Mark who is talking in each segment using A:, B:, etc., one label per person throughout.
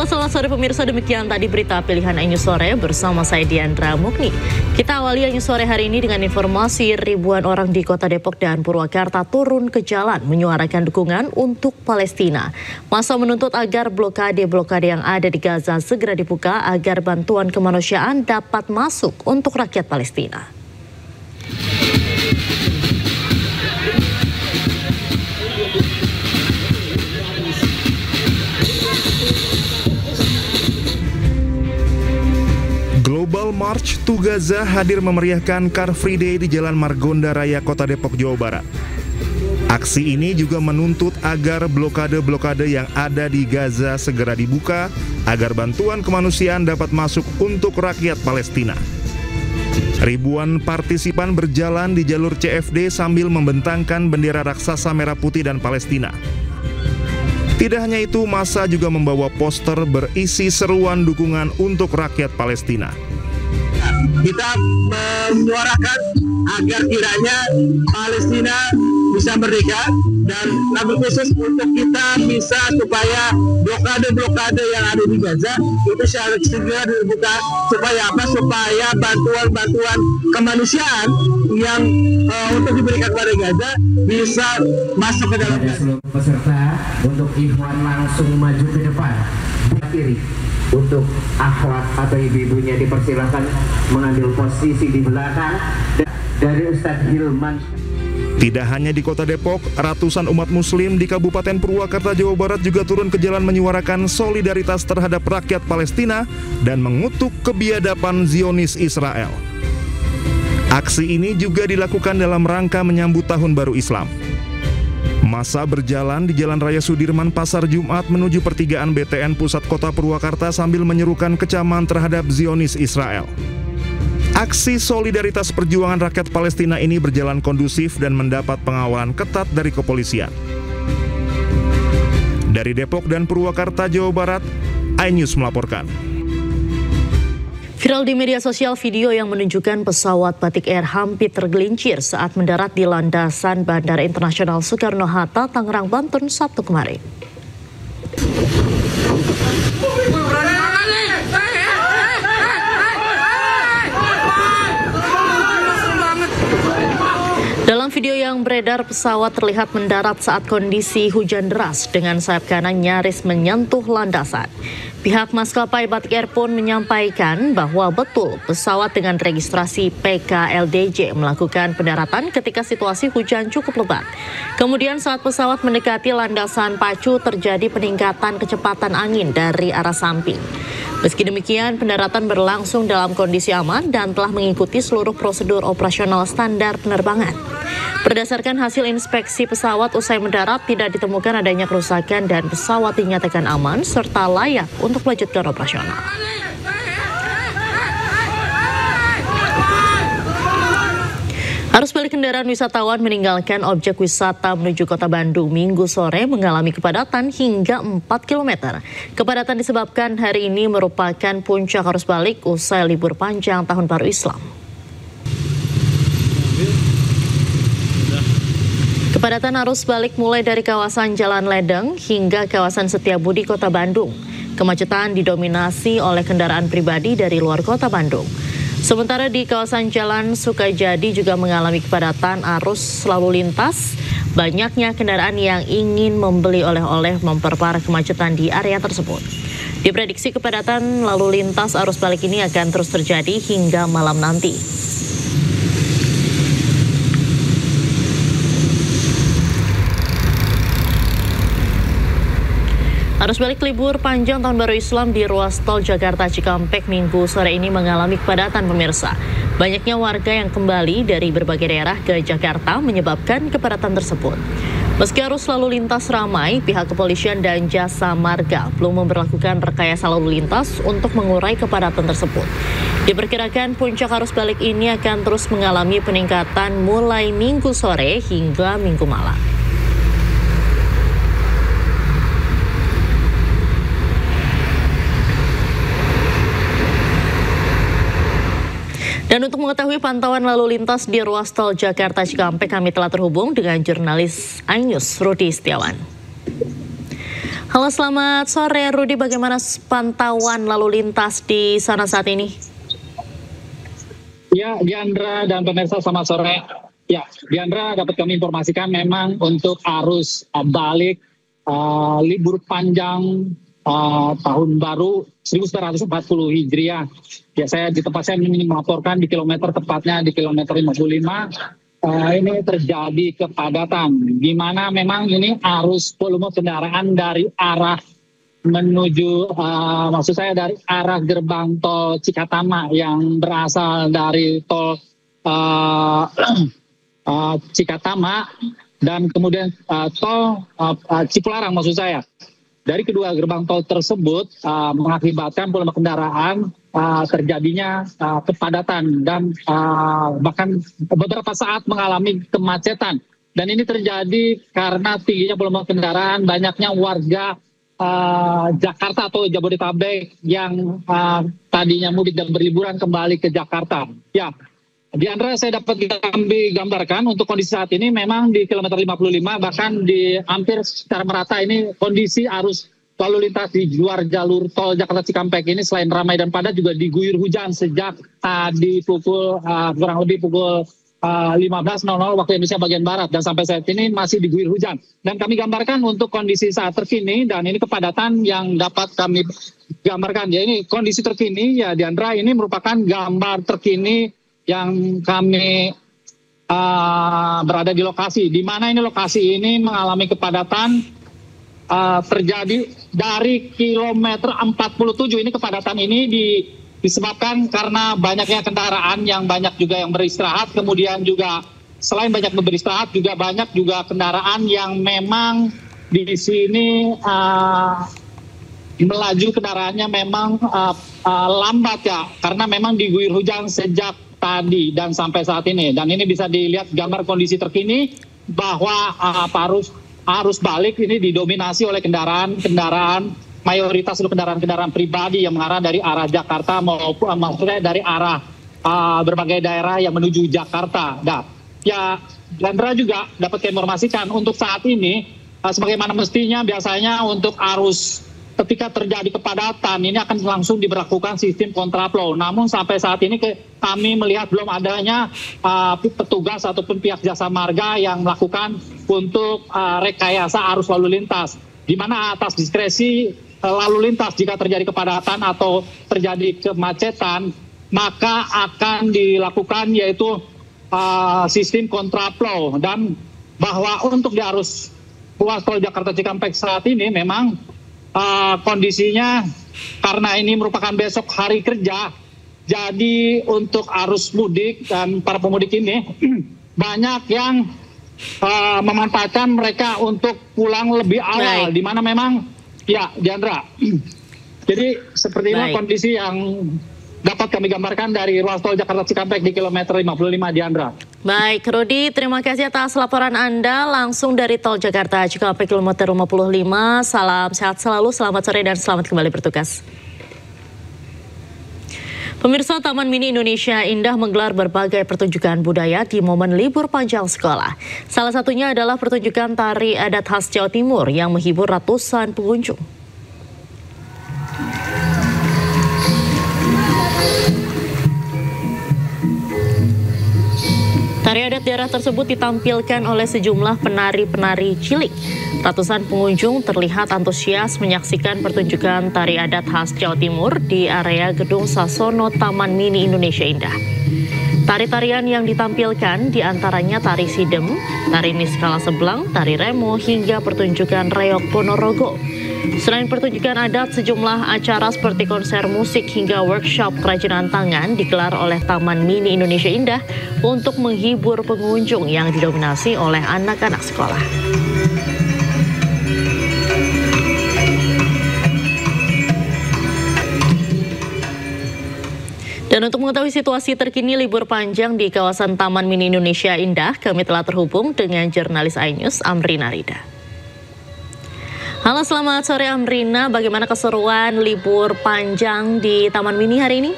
A: Halo, selamat sore pemirsa, demikian tadi berita pilihan iNews Sore bersama saya Diandra Mukni. Kita awali iNews Sore hari ini dengan informasi ribuan orang di Kota Depok dan Purwakarta turun ke jalan menyuarakan dukungan untuk Palestina. Massa menuntut agar blokade yang ada di Gaza segera dibuka agar bantuan kemanusiaan dapat masuk untuk rakyat Palestina.
B: Global March to Gaza hadir memeriahkan Car Free Day di Jalan Margonda Raya Kota Depok, Jawa Barat. Aksi ini juga menuntut agar blokade-blokade yang ada di Gaza segera dibuka agar bantuan kemanusiaan dapat masuk untuk rakyat Palestina. Ribuan partisipan berjalan di jalur CFD sambil membentangkan bendera raksasa merah putih dan Palestina. Tidak hanya itu, massa juga membawa poster berisi seruan dukungan untuk rakyat Palestina.
C: Kita menyuarakan agar kiranya Palestina bisa merdeka, dan lebih khusus untuk kita bisa supaya blokade-blokade yang ada di Gaza itu segera dibuka, supaya apa? Supaya bantuan-bantuan kemanusiaan yang untuk diberikan kepada Gaza bisa masuk ke dalam Gaza.
D: Seluruh peserta untuk Ikhwan langsung maju ke depan. Kiri untuk akhwat atau ibu-ibunya dipersilahkan mengambil posisi di belakang dari Ustadz Hilman.
B: Tidak hanya di Kota Depok, ratusan umat muslim di Kabupaten Purwakarta, Jawa Barat juga turun ke jalan menyuarakan solidaritas terhadap rakyat Palestina dan mengutuk kebiadaban Zionis Israel. Aksi ini juga dilakukan dalam rangka menyambut Tahun Baru Islam. Massa berjalan di Jalan Raya Sudirman Pasar Jumat menuju pertigaan BTN Pusat Kota Purwakarta sambil menyerukan kecaman terhadap Zionis Israel. Aksi solidaritas perjuangan rakyat Palestina ini berjalan kondusif dan mendapat pengawalan ketat dari kepolisian. Dari Depok dan Purwakarta, Jawa Barat, iNews melaporkan.
A: Viral di media sosial video yang menunjukkan pesawat Batik Air hampir tergelincir saat mendarat di landasan Bandara Internasional Soekarno-Hatta, Tangerang, Banten, Sabtu kemarin. Dalam video yang beredar, pesawat terlihat mendarat saat kondisi hujan deras dengan sayap kanan nyaris menyentuh landasan. Pihak maskapai Batik Air pun menyampaikan bahwa betul pesawat dengan registrasi PKLDJ melakukan pendaratan ketika situasi hujan cukup lebat. Kemudian saat pesawat mendekati landasan pacu terjadi peningkatan kecepatan angin dari arah samping. Meski demikian, pendaratan berlangsung dalam kondisi aman dan telah mengikuti seluruh prosedur operasional standar penerbangan. Berdasarkan hasil inspeksi pesawat usai mendarat, tidak ditemukan adanya kerusakan dan pesawat dinyatakan aman serta layak untuk melanjutkan operasional. Arus balik kendaraan wisatawan meninggalkan objek wisata menuju Kota Bandung Minggu sore mengalami kepadatan hingga 4 km. Kepadatan disebabkan hari ini merupakan puncak arus balik usai libur panjang Tahun Baru Islam. Kepadatan arus balik mulai dari kawasan Jalan Ledeng hingga kawasan Setiabudi, Kota Bandung. Kemacetan didominasi oleh kendaraan pribadi dari luar Kota Bandung. Sementara di kawasan Jalan Sukajadi juga mengalami kepadatan arus lalu lintas. Banyaknya kendaraan yang ingin membeli oleh-oleh memperparah kemacetan di area tersebut. Diprediksi kepadatan lalu lintas arus balik ini akan terus terjadi hingga malam nanti. Arus balik libur panjang Tahun Baru Islam di ruas tol Jakarta Cikampek Minggu sore ini mengalami kepadatan pemirsa. Banyaknya warga yang kembali dari berbagai daerah ke Jakarta menyebabkan kepadatan tersebut. Meski arus lalu lintas ramai, pihak kepolisian dan jasa marga belum memberlakukan rekayasa lalu lintas untuk mengurai kepadatan tersebut. Diperkirakan puncak arus balik ini akan terus mengalami peningkatan mulai Minggu sore hingga Minggu malam. Dan untuk mengetahui pantauan lalu lintas di ruas tol Jakarta Cikampek, kami telah terhubung dengan jurnalis iNews Rudi Setiawan. Halo, selamat sore Rudi. Bagaimana pantauan lalu lintas di sana saat ini?
E: Ya, Diandra dan pemirsa, selamat sore. Ya, Diandra, dapat kami informasikan memang untuk arus balik libur panjang tahun baru 1440 Hijriah. Ya, saya di tempat saya melaporkan di kilometer, tepatnya di kilometer 55. Ini terjadi kepadatan, di mana memang ini arus volume kendaraan dari arah menuju, maksud saya dari arah gerbang tol Cikatama yang berasal dari tol Cikatama dan kemudian tol Cipularang, maksud saya. Dari kedua gerbang tol tersebut mengakibatkan volume kendaraan terjadinya kepadatan dan bahkan beberapa saat mengalami kemacetan. Dan ini terjadi karena tingginya volume kendaraan, banyaknya warga Jakarta atau Jabodetabek yang tadinya mudik dan berliburan kembali ke Jakarta. Ya, Diandra, saya dapat kami gambarkan untuk kondisi saat ini memang di kilometer 55 bahkan di hampir secara merata ini kondisi arus lalu lintas di luar jalur tol Jakarta Cikampek ini selain ramai dan padat juga diguyur hujan sejak tadi pukul kurang lebih pukul 15.00 waktu Indonesia bagian Barat dan sampai saat ini masih diguyur hujan. Dan kami gambarkan untuk kondisi saat terkini dan ini kepadatan yang dapat kami gambarkan. Ya, ini kondisi terkini ya Diandra, ini merupakan gambar terkini yang kami berada di lokasi, di mana ini lokasi ini mengalami kepadatan terjadi dari kilometer 47. Ini kepadatan ini disebabkan karena banyaknya kendaraan yang banyak juga yang beristirahat, kemudian juga selain banyak beristirahat juga banyak juga kendaraan yang memang di sini melaju kendaraannya memang lambat ya, karena memang diguyur hujan sejak tadi dan sampai saat ini. Dan ini bisa dilihat gambar kondisi terkini bahwa arus balik ini didominasi oleh kendaraan mayoritas itu kendaraan pribadi yang mengarah dari arah Jakarta maupun maksudnya dari arah berbagai daerah yang menuju Jakarta. Nah, ya Diandra juga dapat informasikan untuk saat ini sebagaimana mestinya biasanya untuk arus ketika terjadi kepadatan ini akan langsung diberlakukan sistem kontraflow. Namun sampai saat ini kami melihat belum adanya petugas ataupun pihak jasa marga yang melakukan untuk rekayasa arus lalu lintas. Di mana atas diskresi lalu lintas jika terjadi kepadatan atau terjadi kemacetan maka akan dilakukan yaitu sistem kontraflow. Dan bahwa untuk di arus ruas tol Jakarta Cikampek saat ini memang kondisinya karena ini merupakan besok hari kerja, jadi untuk arus mudik dan para pemudik ini banyak yang memanfaatkan mereka untuk pulang lebih awal. Di mana memang ya Diandra, jadi seperti ini kondisi yang dapat kami gambarkan dari ruas tol Jakarta Cikampek di kilometer 55 Diandra.
A: Baik, Rudi, terima kasih atas laporan Anda langsung dari tol Jakarta Cikampek kilometer 55. Salam sehat selalu, selamat sore dan selamat kembali bertugas. Pemirsa, Taman Mini Indonesia Indah menggelar berbagai pertunjukan budaya di momen libur panjang sekolah. Salah satunya adalah pertunjukan tari adat khas Jawa Timur yang menghibur ratusan pengunjung. Tari adat daerah tersebut ditampilkan oleh sejumlah penari-penari cilik. Ratusan pengunjung terlihat antusias menyaksikan pertunjukan tari adat khas Jawa Timur di area Gedung Sasono Taman Mini Indonesia Indah. Tari-tarian yang ditampilkan diantaranya tari sidem, tari niskala sebelang, tari remo, hingga pertunjukan reok Ponorogo. Selain pertunjukan adat, sejumlah acara seperti konser musik hingga workshop kerajinan tangan digelar oleh Taman Mini Indonesia Indah untuk menghibur pengunjung yang didominasi oleh anak-anak sekolah. Dan untuk mengetahui situasi terkini libur panjang di kawasan Taman Mini Indonesia Indah, kami telah terhubung dengan jurnalis iNews Amrina Rida. Halo, selamat sore Amrina, bagaimana keseruan libur panjang di Taman Mini hari ini?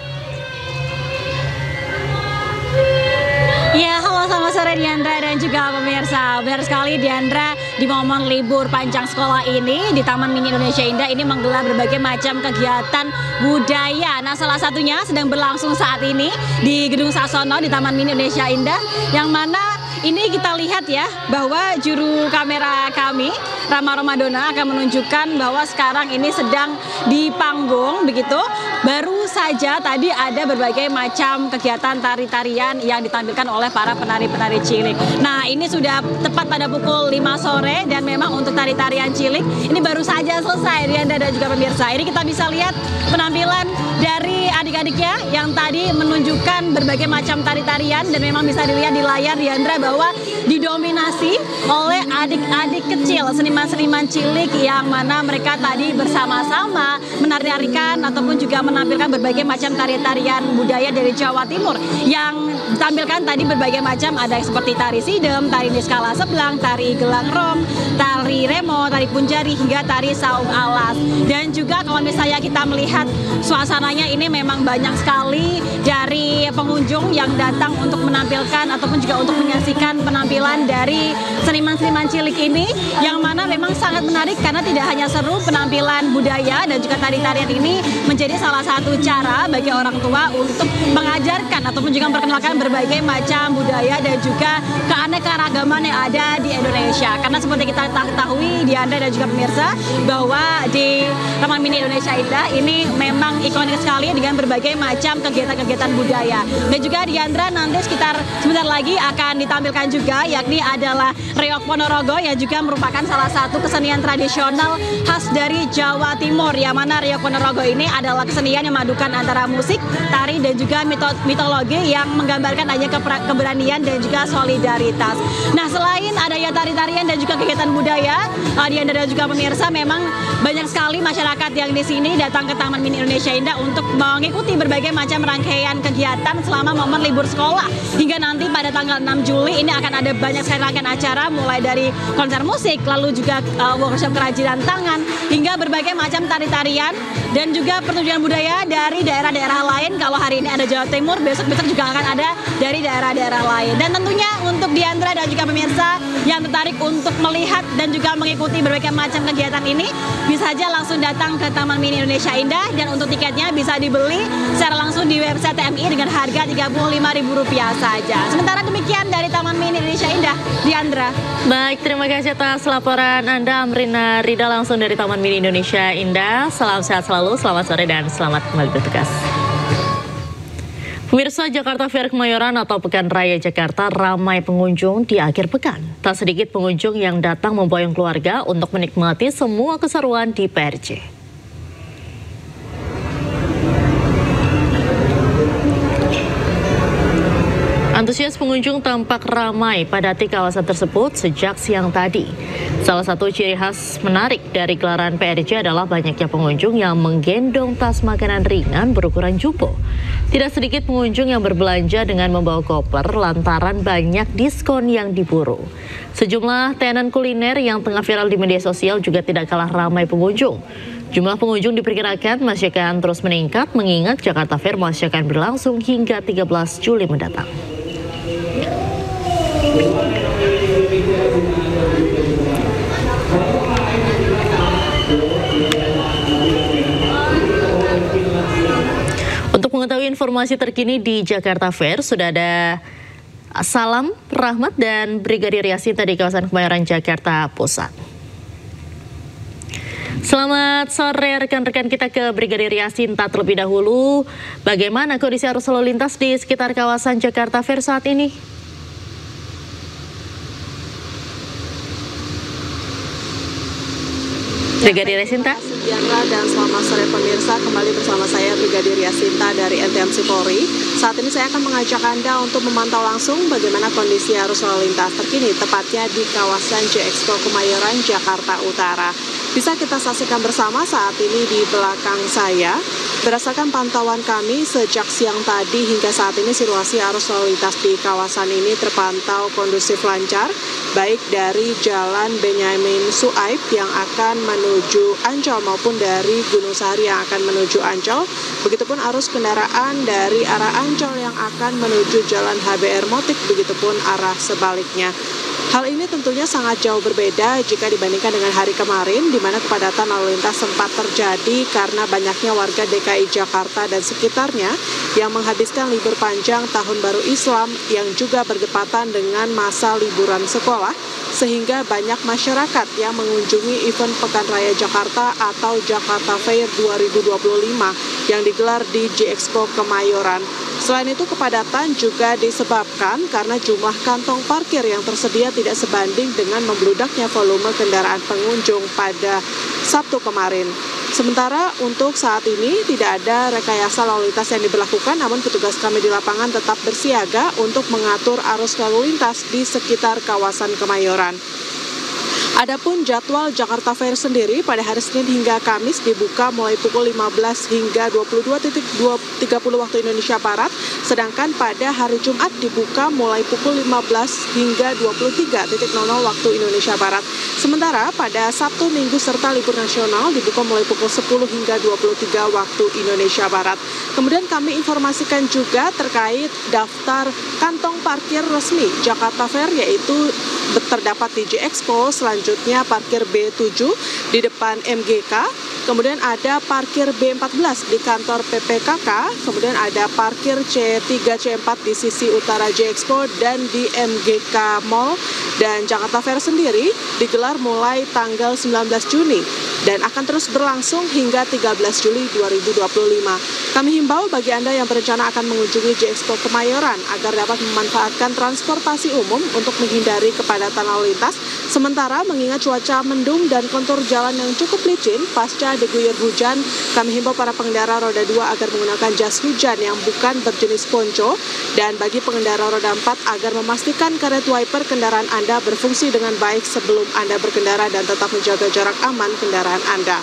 F: Ya, halo, selamat sore sore Diandra dan juga pemirsa. Benar sekali Diandra, di momen libur panjang sekolah ini di Taman Mini Indonesia Indah ini menggelar berbagai macam kegiatan budaya. Nah, salah satunya sedang berlangsung saat ini di Gedung Sasono di Taman Mini Indonesia Indah, yang mana ini kita lihat ya bahwa juru kamera kami Rama Ramadona akan menunjukkan bahwa sekarang ini sedang di panggung begitu. Baru saja tadi ada berbagai macam kegiatan tari-tarian yang ditampilkan oleh para penari-penari cilik. Nah, ini sudah tepat pada pukul 5 sore dan memang untuk tari-tarian cilik ini baru saja selesai Diandra dan juga pemirsa. Ini kita bisa lihat penampilan dari adik-adiknya yang tadi menunjukkan berbagai macam tari-tarian dan memang bisa dilihat di layar Diandra bahwa didominasi oleh adik-adik kecil, seniman-seniman cilik yang mana mereka tadi bersama-sama menari-tarikan ataupun juga menampilkan berbagai macam tari-tarian budaya dari Jawa Timur yang ditampilkan tadi berbagai macam, ada yang seperti tari sidem, tari niskala sebelang, tari gelang rom, tari remo, tari punjari hingga tari saung alas. Dan juga kalau misalnya kita melihat suasananya ini memang banyak sekali dari pengunjung yang datang untuk menampilkan ataupun juga untuk menyaksikan penampilan dari seniman-seniman cilik ini, yang mana memang sangat menarik karena tidak hanya seru penampilan budaya dan juga tari-tarian ini menjadi salah satu cara bagi orang tua untuk mengajarkan ataupun juga memperkenalkan berbagai macam budaya dan juga keanekaragaman yang ada di Indonesia. Karena seperti kita ketahui Diandra dan juga pemirsa bahwa di Taman Mini Indonesia Indah ini memang ikonik sekali dengan berbagai macam kegiatan-kegiatan budaya. Dan juga Diandra nanti sebentar lagi akan ditampilkan juga, yakni adalah Reok Ponorogo yang juga merupakan salah satu kesenian tradisional khas dari Jawa Timur, yang mana Reok Ponorogo ini adalah kesenian yang memadukan antara musik, tari dan juga mitologi yang menggambarkan adanya keberanian dan juga solidaritas. Nah, selain adanya tari-tarian dan juga kegiatan budaya, Diandra dan juga pemirsa, memang banyak sekali masyarakat yang di sini datang ke Taman Mini Indonesia Indah untuk mengikuti berbagai macam rangkaian kegiatan selama momen libur sekolah. Hingga nanti pada tanggal 6 Juli ini akan ada banyak sekali rangkaian acara, mulai dari konser musik, lalu juga workshop kerajinan tangan, hingga berbagai macam tari-tarian dan juga pertunjukan budaya dari daerah-daerah lain. Kalau hari ini ada Jawa Timur, besok-besok juga akan ada dari daerah-daerah lain. Dan tentunya untuk Diandra dan juga pemirsa yang tertarik untuk melihat dan juga mengikuti berbagai macam kegiatan ini, bisa saja langsung datang ke Taman Mini Indonesia Indah, dan untuk tiketnya bisa dibeli secara langsung di website TMI dengan harga Rp35.000 saja. Sementara demikian dari Taman Mini Indonesia Indah, Diandra.
A: Baik, terima kasih atas laporan Anda, Amrina Rida, langsung dari Taman Mini Indonesia Indah. Salam sehat selalu, selamat sore dan selamat kembali bertugas. Pemirsa, Jakarta Fair Kemayoran atau Pekan Raya Jakarta ramai pengunjung di akhir pekan. Tak sedikit pengunjung yang datang memboyong keluarga untuk menikmati semua keseruan di PRJ. Antusias pengunjung tampak ramai padati kawasan tersebut sejak siang tadi. Salah satu ciri khas menarik dari gelaran PRJ adalah banyaknya pengunjung yang menggendong tas makanan ringan berukuran jumbo. Tidak sedikit pengunjung yang berbelanja dengan membawa koper lantaran banyak diskon yang diburu. Sejumlah tenan kuliner yang tengah viral di media sosial juga tidak kalah ramai pengunjung. Jumlah pengunjung diperkirakan masih akan terus meningkat mengingat Jakarta Fair masih akan berlangsung hingga 13 Juli mendatang. Untuk mengetahui informasi terkini di Jakarta Fair, sudah ada Salam Rahmat dan Brigadir Yasinta di kawasan Kemayoran, Jakarta Pusat. Selamat sore rekan-rekan, kita ke Brigadir Yasinta terlebih dahulu. Bagaimana kondisi arus lalu lintas di sekitar kawasan Jakarta Fair saat ini? Brigadir Yasinta.
G: Dan selamat sore pemirsa, kembali bersama saya Brigadir Yasinta dari NTMC Polri. Saat ini saya akan mengajak Anda untuk memantau langsung bagaimana kondisi arus lalu lintas terkini, tepatnya di kawasan J-Expo Kemayoran, Jakarta Utara. Bisa kita saksikan bersama saat ini di belakang saya. Berdasarkan pantauan kami sejak siang tadi hingga saat ini situasi arus lalu lintas di kawasan ini terpantau kondusif lancar, baik dari Jalan Benyamin Suaib yang akan menuju Ancol maupun dari Gunung Sahari yang akan menuju Ancol. Begitupun arus kendaraan dari arah Ancol yang akan menuju Jalan HBR Motik, begitupun arah sebaliknya. Hal ini tentunya sangat jauh berbeda jika dibandingkan dengan hari kemarin, di mana kepadatan lalu lintas sempat terjadi karena banyaknya warga DKI Jakarta dan sekitarnya yang menghabiskan libur panjang Tahun Baru Islam yang juga bertepatan dengan masa liburan sekolah, sehingga banyak masyarakat yang mengunjungi event Pekan Raya Jakarta atau Jakarta Fair 2025 yang digelar di J-Expo Kemayoran. Selain itu, kepadatan juga disebabkan karena jumlah kantong parkir yang tersedia tidak sebanding dengan membludaknya volume kendaraan pengunjung pada Sabtu kemarin. Sementara untuk saat ini tidak ada rekayasa lalu lintas yang diberlakukan, namun petugas kami di lapangan tetap bersiaga untuk mengatur arus lalu lintas di sekitar kawasan Kemayoran. Adapun jadwal Jakarta Fair sendiri pada hari Senin hingga Kamis dibuka mulai pukul 15 hingga 22.30 waktu Indonesia Barat, sedangkan pada hari Jumat dibuka mulai pukul 15 hingga 23.00 waktu Indonesia Barat. Sementara pada Sabtu, Minggu serta libur nasional dibuka mulai pukul 10 hingga 23 waktu Indonesia Barat. Kemudian kami informasikan juga terkait daftar kantong parkir resmi Jakarta Fair, yaitu terdapat di J-Expo, selanjutnya parkir B7 di depan MGK, kemudian ada parkir B14 di kantor PPKK, kemudian ada parkir C3, C4 di sisi utara J-Expo dan di MGK Mall. Dan Jakarta Fair sendiri digelar mulai tanggal 19 Juni dan akan terus berlangsung hingga 13 Juli 2025. Kami himbau bagi Anda yang berencana akan mengunjungi J-Expo Kemayoran agar dapat memanfaatkan transportasi umum untuk menghindari kepadatan lalu lintas. Sementara mengingat cuaca mendung dan kontur jalan yang cukup licin pasca diguyur hujan, kami himbau para pengendara roda 2 agar menggunakan jas hujan yang bukan berjenis ponco, dan bagi pengendara roda 4 agar memastikan karet wiper kendaraan Anda berfungsi dengan baik sebelum Anda berkendara dan tetap menjaga jarak aman kendaraan Anda.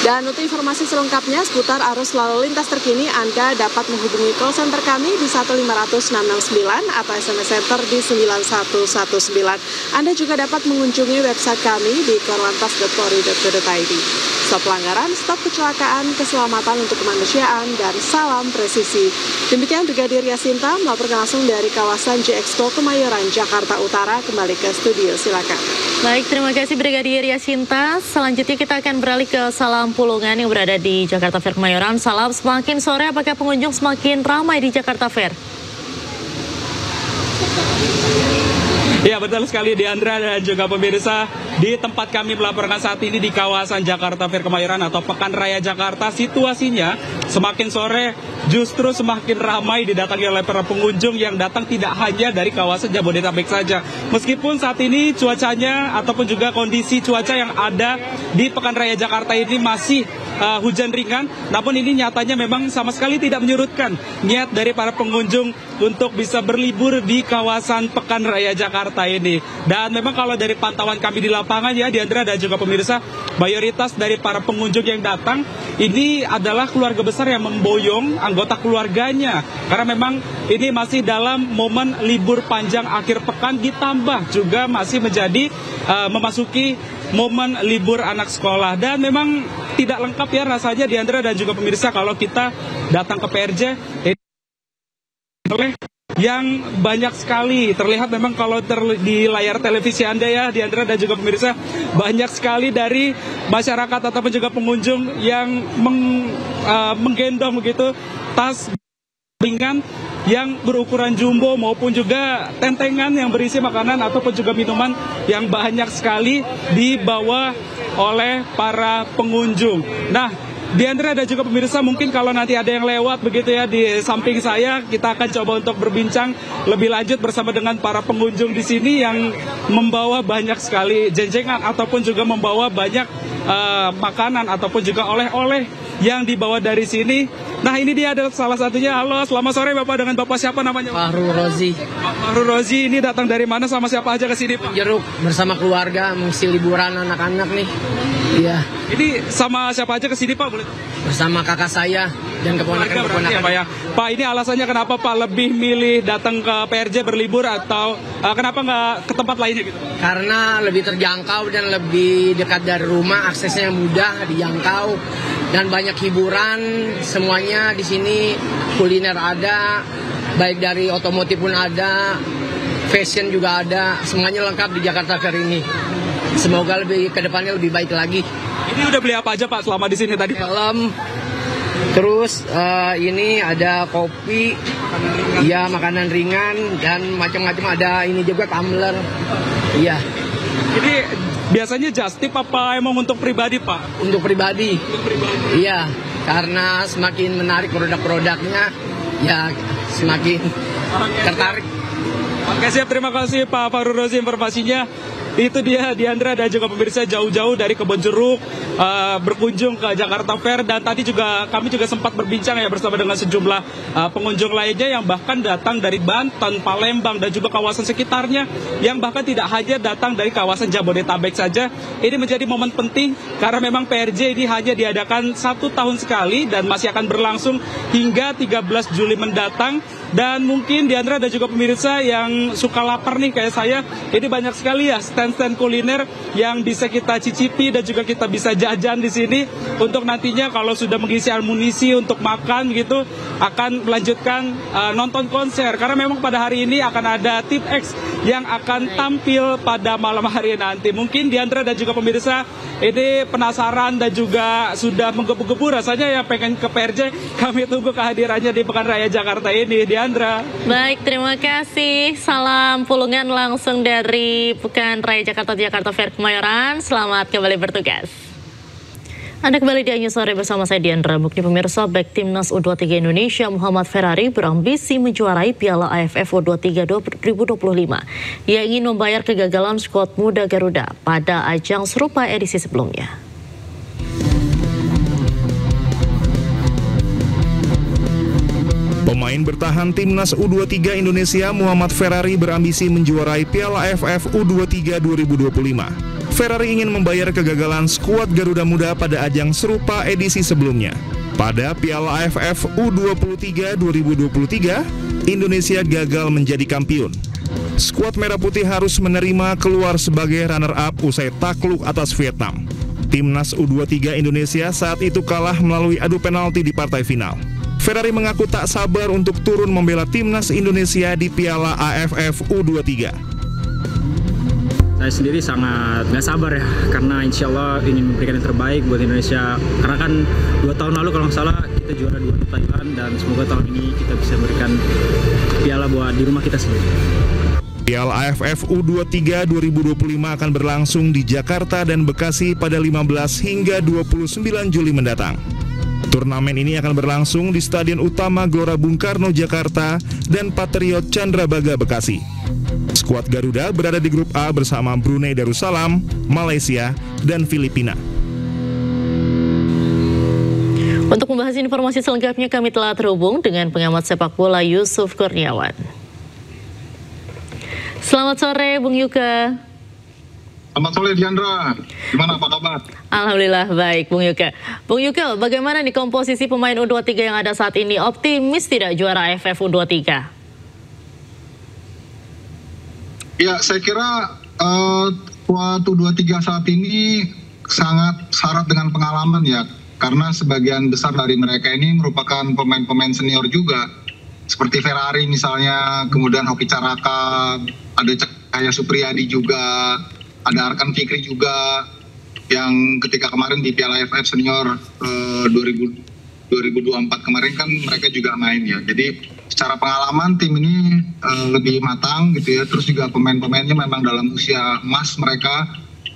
G: Dan untuk informasi selengkapnya seputar arus lalu lintas terkini, Anda dapat menghubungi call center kami di 1500669 atau SMS Center di 9119. Anda juga dapat mengunjungi website kami di korlantas.polri.go.id. Stop pelanggaran, stop kecelakaan, keselamatan untuk kemanusiaan, dan salam presisi. Demikian Brigadir Yasinta melaporkan langsung dari kawasan J-Expo Kemayoran, Jakarta Utara. Kembali ke studio, silakan.
A: Baik, terima kasih Brigadir Yasinta. Selanjutnya kita akan beralih ke Salam Pulungan yang berada di Jakarta Fair Kemayoran. Salam, semakin sore apakah pengunjung semakin ramai di Jakarta Fair?
H: Ya, betul sekali Diandra dan juga pemirsa. Di tempat kami melaporkan saat ini di kawasan Jakarta Fair Kemayoran atau Pekan Raya Jakarta, situasinya semakin sore justru semakin ramai didatangi oleh para pengunjung yang datang tidak hanya dari kawasan Jabodetabek saja. Meskipun saat ini cuacanya ataupun juga kondisi cuaca yang ada di Pekan Raya Jakarta ini masih hujan ringan, namun ini nyatanya memang sama sekali tidak menyurutkan niat dari para pengunjung untuk bisa berlibur di kawasan Pekan Raya Jakarta ini. Dan memang kalau dari pantauan kami di lapangan ya, Diandra dan juga pemirsa, mayoritas dari para pengunjung yang datang ini adalah keluarga besar yang memboyong anggota keluarganya, karena memang ini masih dalam momen libur panjang akhir pekan, ditambah juga masih menjadi memasuki momen libur anak sekolah. Dan memang tidak lengkap ya rasanya Diandra dan juga pemirsa kalau kita datang ke PRJ yang banyak sekali terlihat. Memang kalau di layar televisi Anda ya Diandra dan juga pemirsa, banyak sekali dari masyarakat ataupun juga pengunjung yang menggendong begitu tas ringan yang berukuran jumbo maupun juga tentengan yang berisi makanan ataupun juga minuman yang banyak sekali dibawa oleh para pengunjung. Nah, Diandra dan juga pemirsa, mungkin kalau nanti ada yang lewat begitu ya di samping saya, kita akan coba untuk berbincang lebih lanjut bersama dengan para pengunjung di sini yang membawa banyak sekali jenjengan ataupun juga membawa banyak makanan ataupun juga oleh-oleh yang dibawa dari sini. Nah, ini dia adalah salah satunya. Halo, selamat sore Bapak, dengan Bapak siapa namanya?
I: Fahru Rozi.
H: Pak Fahru Rozi, ini datang dari mana sama siapa aja ke sini Pak?
I: Jeruk, bersama keluarga, mengisi liburan anak-anak nih. Iya.
H: Ini sama siapa aja kesini Pak? Boleh?
I: Bersama kakak saya dan keponakan-keponakan.
H: Ya, Pak, ya. Pak, ini alasannya kenapa Pak lebih milih datang ke PRJ berlibur atau kenapa nggak ke tempat lainnya gitu?
I: Karena lebih terjangkau dan lebih dekat dari rumah, aksesnya mudah, dijangkau, dan banyak hiburan. Semuanya di sini, kuliner ada, baik dari otomotif pun ada, fashion juga ada, semuanya lengkap di Jakarta Fair ini. Semoga lebih ke depannya lebih baik lagi.
H: Ini udah beli apa aja Pak selama di sini tadi?
I: Helm, terus ini ada kopi, ya makanan ringan dan macam-macam, ada ini juga tumbler. Iya.
H: Ini biasanya just tip apa emang untuk pribadi Pak?
I: Untuk pribadi.
H: Untuk pribadi.
I: Iya, karena semakin menarik produk-produknya, ya semakin tertarik.
H: Oke, siap, terima kasih Pak Farul Rozi informasinya. Itu dia Diandra dan juga pemirsa jauh-jauh dari Kebonjeruk berkunjung ke Jakarta Fair, dan tadi juga kami juga sempat berbincang ya bersama dengan sejumlah pengunjung lainnya yang bahkan datang dari Banten, Palembang dan juga kawasan sekitarnya, yang bahkan tidak hanya datang dari kawasan Jabodetabek saja. Ini menjadi momen penting karena memang PRJ ini hanya diadakan 1 tahun sekali dan masih akan berlangsung hingga 13 Juli mendatang. Dan mungkin Diandra dan juga pemirsa yang suka lapar nih kayak saya, ini banyak sekali ya stand-stand kuliner yang bisa kita cicipi dan juga kita bisa jajan di sini untuk nantinya kalau sudah mengisi amunisi untuk makan gitu, akan melanjutkan nonton konser. Karena memang pada hari ini akan ada Tip X yang akan tampil pada malam hari nanti. Mungkin Diandra dan juga pemirsa ini penasaran dan juga sudah menggebu-gebu rasanya ya pengen ke PRJ. Kami tunggu kehadirannya di Pekan Raya Jakarta ini, Diandra.
A: Baik, terima kasih. Salam pulungan langsung dari Pekan Raya Jakarta Fair Kemayoran. Selamat kembali bertugas. Anda kembali di Anyu Sore bersama saya Diandra Mukni. Pemirsa, back Timnas U23 Indonesia Muhammad Ferrari berambisi menjuarai Piala AFF U23 2025. Ia ingin membayar kegagalan skuad muda Garuda pada ajang serupa edisi sebelumnya.
B: Pemain bertahan Timnas U23 Indonesia Muhammad Ferrari berambisi menjuarai Piala AFF U23 2025. Ferrari ingin membayar kegagalan skuad Garuda Muda pada ajang serupa edisi sebelumnya. Pada Piala AFF U23 2023, Indonesia gagal menjadi kampiun. Skuad Merah Putih harus menerima keluar sebagai runner-up usai takluk atas Vietnam. Timnas U23 Indonesia saat itu kalah melalui adu penalti di partai final. Ferrari mengaku tak sabar untuk turun membela Timnas Indonesia di Piala AFF U23.
J: Saya sendiri sangat nggak sabar ya, karena insya Allah ingin memberikan yang terbaik buat Indonesia. Karena kan 2 tahun lalu kalau nggak salah kita juara 2 di Thailand, dan semoga tahun ini kita bisa memberikan piala buat di rumah kita sendiri.
B: Piala AFF U23 2025 akan berlangsung di Jakarta dan Bekasi pada 15 hingga 29 Juli mendatang. Turnamen ini akan berlangsung di Stadion Utama Gelora Bung Karno Jakarta dan Patriot Candrabaga Bekasi. Skuad Garuda berada di grup A bersama Brunei Darussalam, Malaysia, dan Filipina.
A: Untuk membahas informasi selengkapnya kami telah terhubung dengan pengamat sepak bola Yusuf Kurniawan. Selamat sore Bung Yuka.
K: Selamat sore Diandra, gimana apa kabar?
A: Alhamdulillah baik Bung Yuka. Bung Yuka, bagaimana nih komposisi pemain U23 yang ada saat ini? Optimis tidak juara AFF U23?
K: Ya, saya kira skuad U23 saat ini sangat syarat dengan pengalaman ya, karena sebagian besar dari mereka ini merupakan pemain-pemain senior juga, seperti Ferrari misalnya, kemudian Hoki Caraka, ada Cahaya Supriyadi juga, ada Arkan Fikri juga, yang ketika kemarin di Piala AFF Senior 2024 kemarin kan mereka juga main ya. Jadi secara pengalaman tim ini lebih matang gitu ya. Terus juga pemain-pemainnya memang dalam usia emas mereka.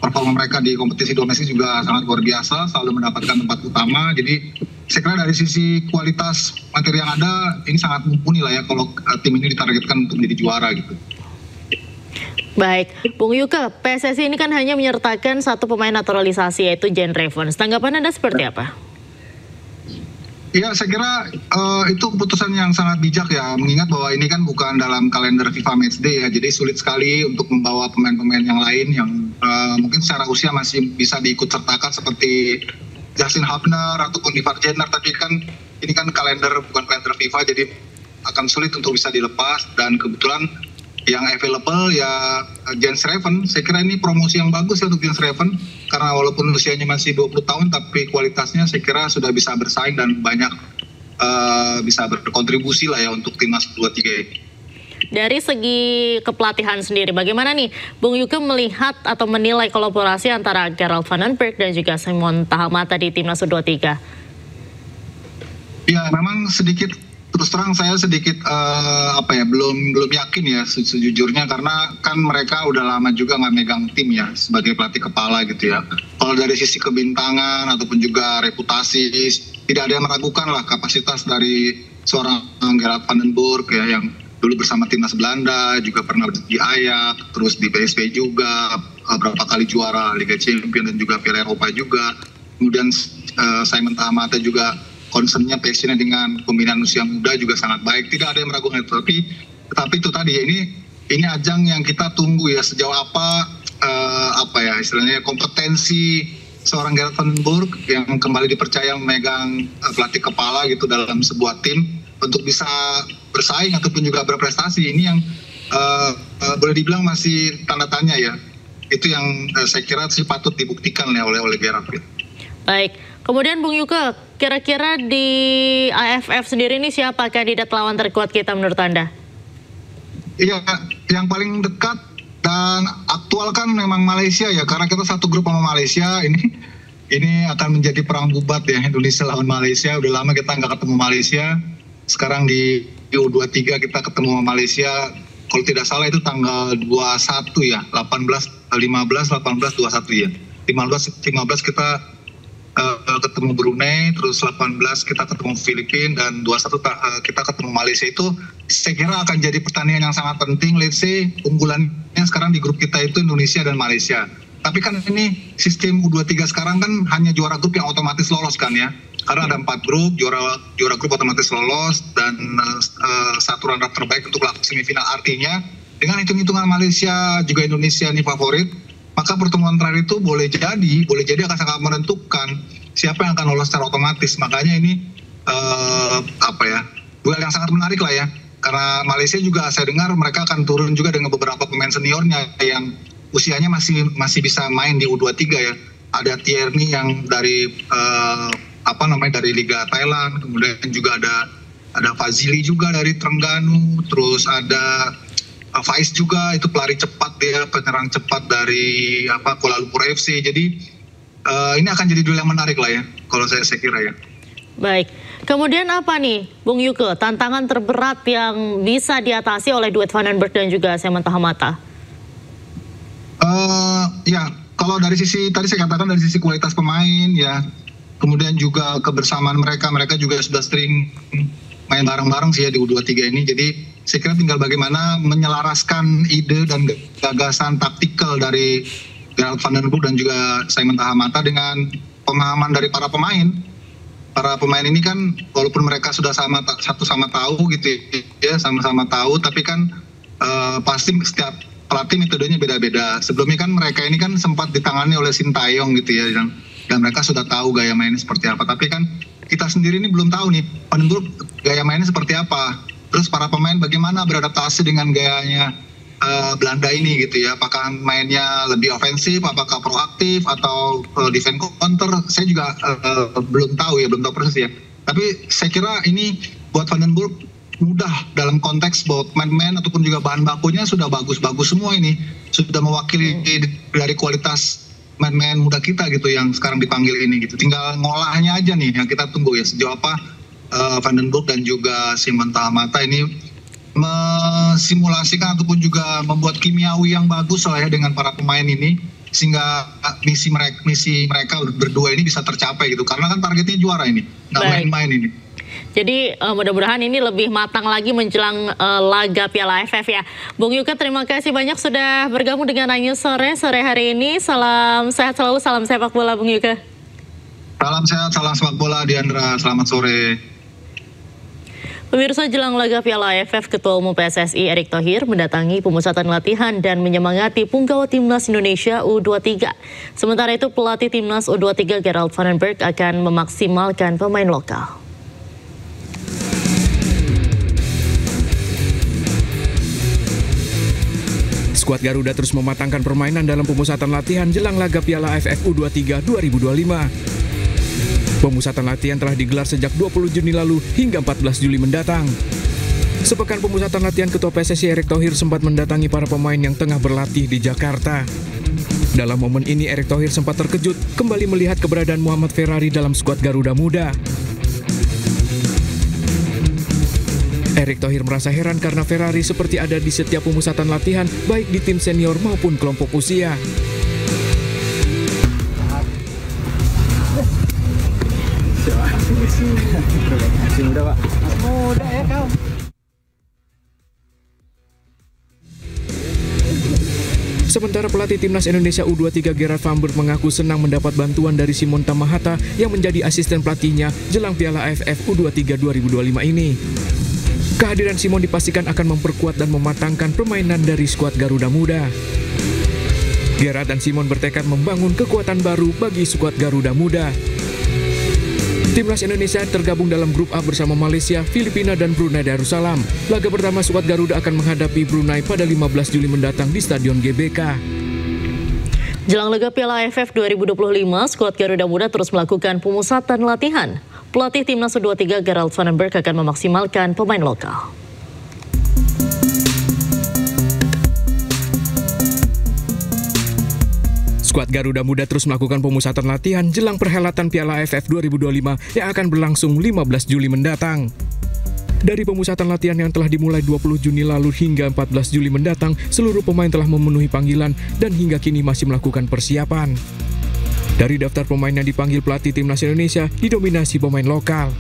K: Performa mereka di kompetisi domestik juga sangat luar biasa, selalu mendapatkan tempat utama. Jadi saya kira dari sisi kualitas materi yang ada, ini sangat mumpuni lah ya kalau tim ini ditargetkan untuk menjadi juara gitu.
A: Baik, Bung Yuka, PSSI ini kan hanya menyertakan satu pemain naturalisasi yaitu Jan Revens. Tanggapan Anda seperti apa?
K: Ya, saya kira itu keputusan yang sangat bijak ya, mengingat bahwa ini kan bukan dalam kalender FIFA Matchday ya, jadi sulit sekali untuk membawa pemain-pemain yang lain yang mungkin secara usia masih bisa diikut sertakan seperti Justin Hubner ataupun Ivar Jenner, tapi kan ini kan bukan kalender FIFA, jadi akan sulit untuk bisa dilepas. Dan kebetulan yang available ya Jens Reven. Saya kira ini promosi yang bagus ya untuk Jens Reven, karena walaupun usianya masih 20 tahun tapi kualitasnya saya kira sudah bisa bersaing dan banyak bisa berkontribusi lah ya untuk timnas 23 ini.
A: Dari segi kepelatihan sendiri, bagaimana nih Bung Yuke melihat atau menilai kolaborasi antara Gerald Van den Berg dan juga Simon Tahamata di timnas U23?
K: Ya, memang sedikit, terus terang saya sedikit belum yakin ya sejujurnya, karena kan mereka udah lama juga nggak megang tim ya sebagai pelatih kepala gitu ya. Kalau dari sisi kebintangan ataupun juga reputasi, tidak ada yang meragukan lah kapasitas dari seorang Gerald Van den Berg ya, yang dulu bersama timnas Belanda, juga pernah di Ajax, terus di PSV juga, berapa kali juara Liga Champions dan juga Piala Eropa juga. Kemudian Simon Tahamata juga concernnya, passionnya dengan pembinaan usia muda juga sangat baik. Tidak ada yang meragukan itu. Tapi itu tadi ya, ini ajang yang kita tunggu ya, sejauh apa istilahnya kompetensi seorang Gerald Van den Berg yang kembali dipercaya memegang pelatih kepala gitu dalam sebuah tim untuk bisa bersaing ataupun juga berprestasi. Ini yang boleh dibilang masih tanda tanya ya. Itu yang saya kira sih patut dibuktikan ya oleh Gerard.
A: Baik, kemudian Bung Yuke, kira-kira di AFF sendiri ini siapa kandidat lawan terkuat kita menurut Anda?
K: Iya, yang paling dekat dan aktual kan memang Malaysia ya, karena kita satu grup sama Malaysia. Ini akan menjadi perang bubat ya, Indonesia lawan Malaysia. Udah lama kita nggak ketemu Malaysia. Sekarang di U23 kita ketemu sama Malaysia, kalau tidak salah itu tanggal 21 ya, 15, 18, 21 ya. 15 kita ketemu Brunei, terus 18 kita ketemu Filipina, dan 21 kita ketemu Malaysia. Itu saya kira akan jadi pertandingan yang sangat penting. Let's say unggulannya sekarang di grup kita itu Indonesia dan Malaysia. Tapi kan ini sistem U23 sekarang kan hanya juara grup yang otomatis lolos kan ya. Karena ada 4 grup, juara grup otomatis lolos, dan satu runner terbaik untuk semifinal. Artinya dengan hitung-hitungan Malaysia juga Indonesia ini favorit, maka pertemuan terakhir itu boleh jadi akan sangat menentukan siapa yang akan lolos secara otomatis. Makanya ini duel yang sangat menarik lah ya. Karena Malaysia juga saya dengar mereka akan turun juga dengan beberapa pemain seniornya yang usianya masih bisa main di U23 ya. Ada Tierney yang dari dari Liga Thailand, kemudian juga ada Fazili juga dari Terengganu, terus ada Faiz juga, itu pelari cepat dia, penyerang cepat dari Kuala Lumpur FC. Jadi ini akan jadi duel yang menarik lah ya, kalau saya kira ya. Baik,
A: kemudian apa nih Bung Yuke, tantangan terberat yang bisa diatasi oleh duet Van den Berg dan juga Simon Tahamata?
K: Ya, kalau dari sisi, tadi saya katakan dari sisi kualitas pemain ya, kemudian juga kebersamaan mereka juga sudah sering main bareng-bareng sih ya di U23 ini. Jadi saya kira tinggal bagaimana menyelaraskan ide dan gagasan taktikal dari Gerald Van den Berg dan juga Simon Tahamata dengan pemahaman dari para pemain. Para pemain ini kan walaupun mereka sudah sama-sama tahu gitu ya, sama-sama tahu, tapi kan pasti setiap pelatih metodenya beda-beda. Sebelumnya kan mereka ini kan sempat ditangani oleh Sintayong gitu ya, dan mereka sudah tahu gaya mainnya seperti apa. Tapi kan kita sendiri ini belum tahu nih Van den Berg gaya mainnya seperti apa. Terus para pemain bagaimana beradaptasi dengan gayanya Belanda ini gitu ya. Apakah mainnya lebih ofensif, apakah proaktif atau defense counter, saya juga belum tahu persis ya. Tapi saya kira ini buat Van den Berg mudah dalam konteks bahwa man-man ataupun juga bahan bakunya sudah bagus-bagus semua ini. Sudah mewakili dari kualitas man-man muda kita gitu yang sekarang dipanggil ini gitu. Tinggal ngolahnya aja nih yang kita tunggu ya, sejauh apa Van den Berg dan juga Simon Tahamata ini mensimulasikan ataupun juga membuat kimiawi yang bagus lah ya dengan para pemain ini, sehingga misi mereka berdua ini bisa tercapai gitu. Karena kan targetnya juara ini, nggak main-main ini.
A: Jadi mudah-mudahan ini lebih matang lagi menjelang laga Piala AFF ya. Bung Yuke, terima kasih banyak sudah bergabung dengan News sore hari ini. Salam sehat selalu, salam sepak bola Bung Yuke.
K: Salam sehat, salam sepak bola Diandra, selamat sore.
A: Pemirsa, jelang laga Piala AFF, Ketua Umum PSSI Erick Thohir mendatangi pemusatan latihan dan menyemangati punggawa Timnas Indonesia U23. Sementara itu, pelatih Timnas U23 Gerald Vandenberg akan memaksimalkan pemain lokal.
L: Skuad Garuda terus mematangkan permainan dalam pemusatan latihan jelang laga Piala AFF U23 2025. Pemusatan latihan telah digelar sejak 20 Juni lalu hingga 14 Juli mendatang. Sepekan pemusatan latihan, Ketua PSSI Erick Thohir sempat mendatangi para pemain yang tengah berlatih di Jakarta. Dalam momen ini, Erick Thohir sempat terkejut kembali melihat keberadaan Muhammad Ferrari dalam skuad Garuda Muda. Erick Thohir merasa heran karena Ferrari seperti ada di setiap pemusatan latihan, baik di tim senior maupun kelompok usia.
J: Masih muda, Pak. Muda ya kau.
L: Sementara pelatih Timnas Indonesia U23 Gerard Vandenberg mengaku senang mendapat bantuan dari Simon Tamahata yang menjadi asisten pelatihnya jelang Piala AFF U23 2025 ini. Kehadiran Simon dipastikan akan memperkuat dan mematangkan permainan dari skuad Garuda Muda. Gerard dan Simon bertekad membangun kekuatan baru bagi skuad Garuda Muda. Timnas Indonesia tergabung dalam grup A bersama Malaysia, Filipina, dan Brunei Darussalam. Laga pertama skuad Garuda akan menghadapi Brunei pada 15 Juli mendatang di Stadion GBK.
A: Jelang laga Piala AFF 2025, skuad Garuda Muda terus melakukan pemusatan latihan. Pelatih Timnas U23 Gerald Vandenberg akan memaksimalkan pemain lokal.
L: Skuad Garuda Muda terus melakukan pemusatan latihan jelang perhelatan Piala AFF 2025 yang akan berlangsung 15 Juli mendatang. Dari pemusatan latihan yang telah dimulai 20 Juni lalu hingga 14 Juli mendatang, seluruh pemain telah memenuhi panggilan dan hingga kini masih melakukan persiapan. Dari daftar pemain yang dipanggil pelatih Timnas Indonesia didominasi pemain lokal.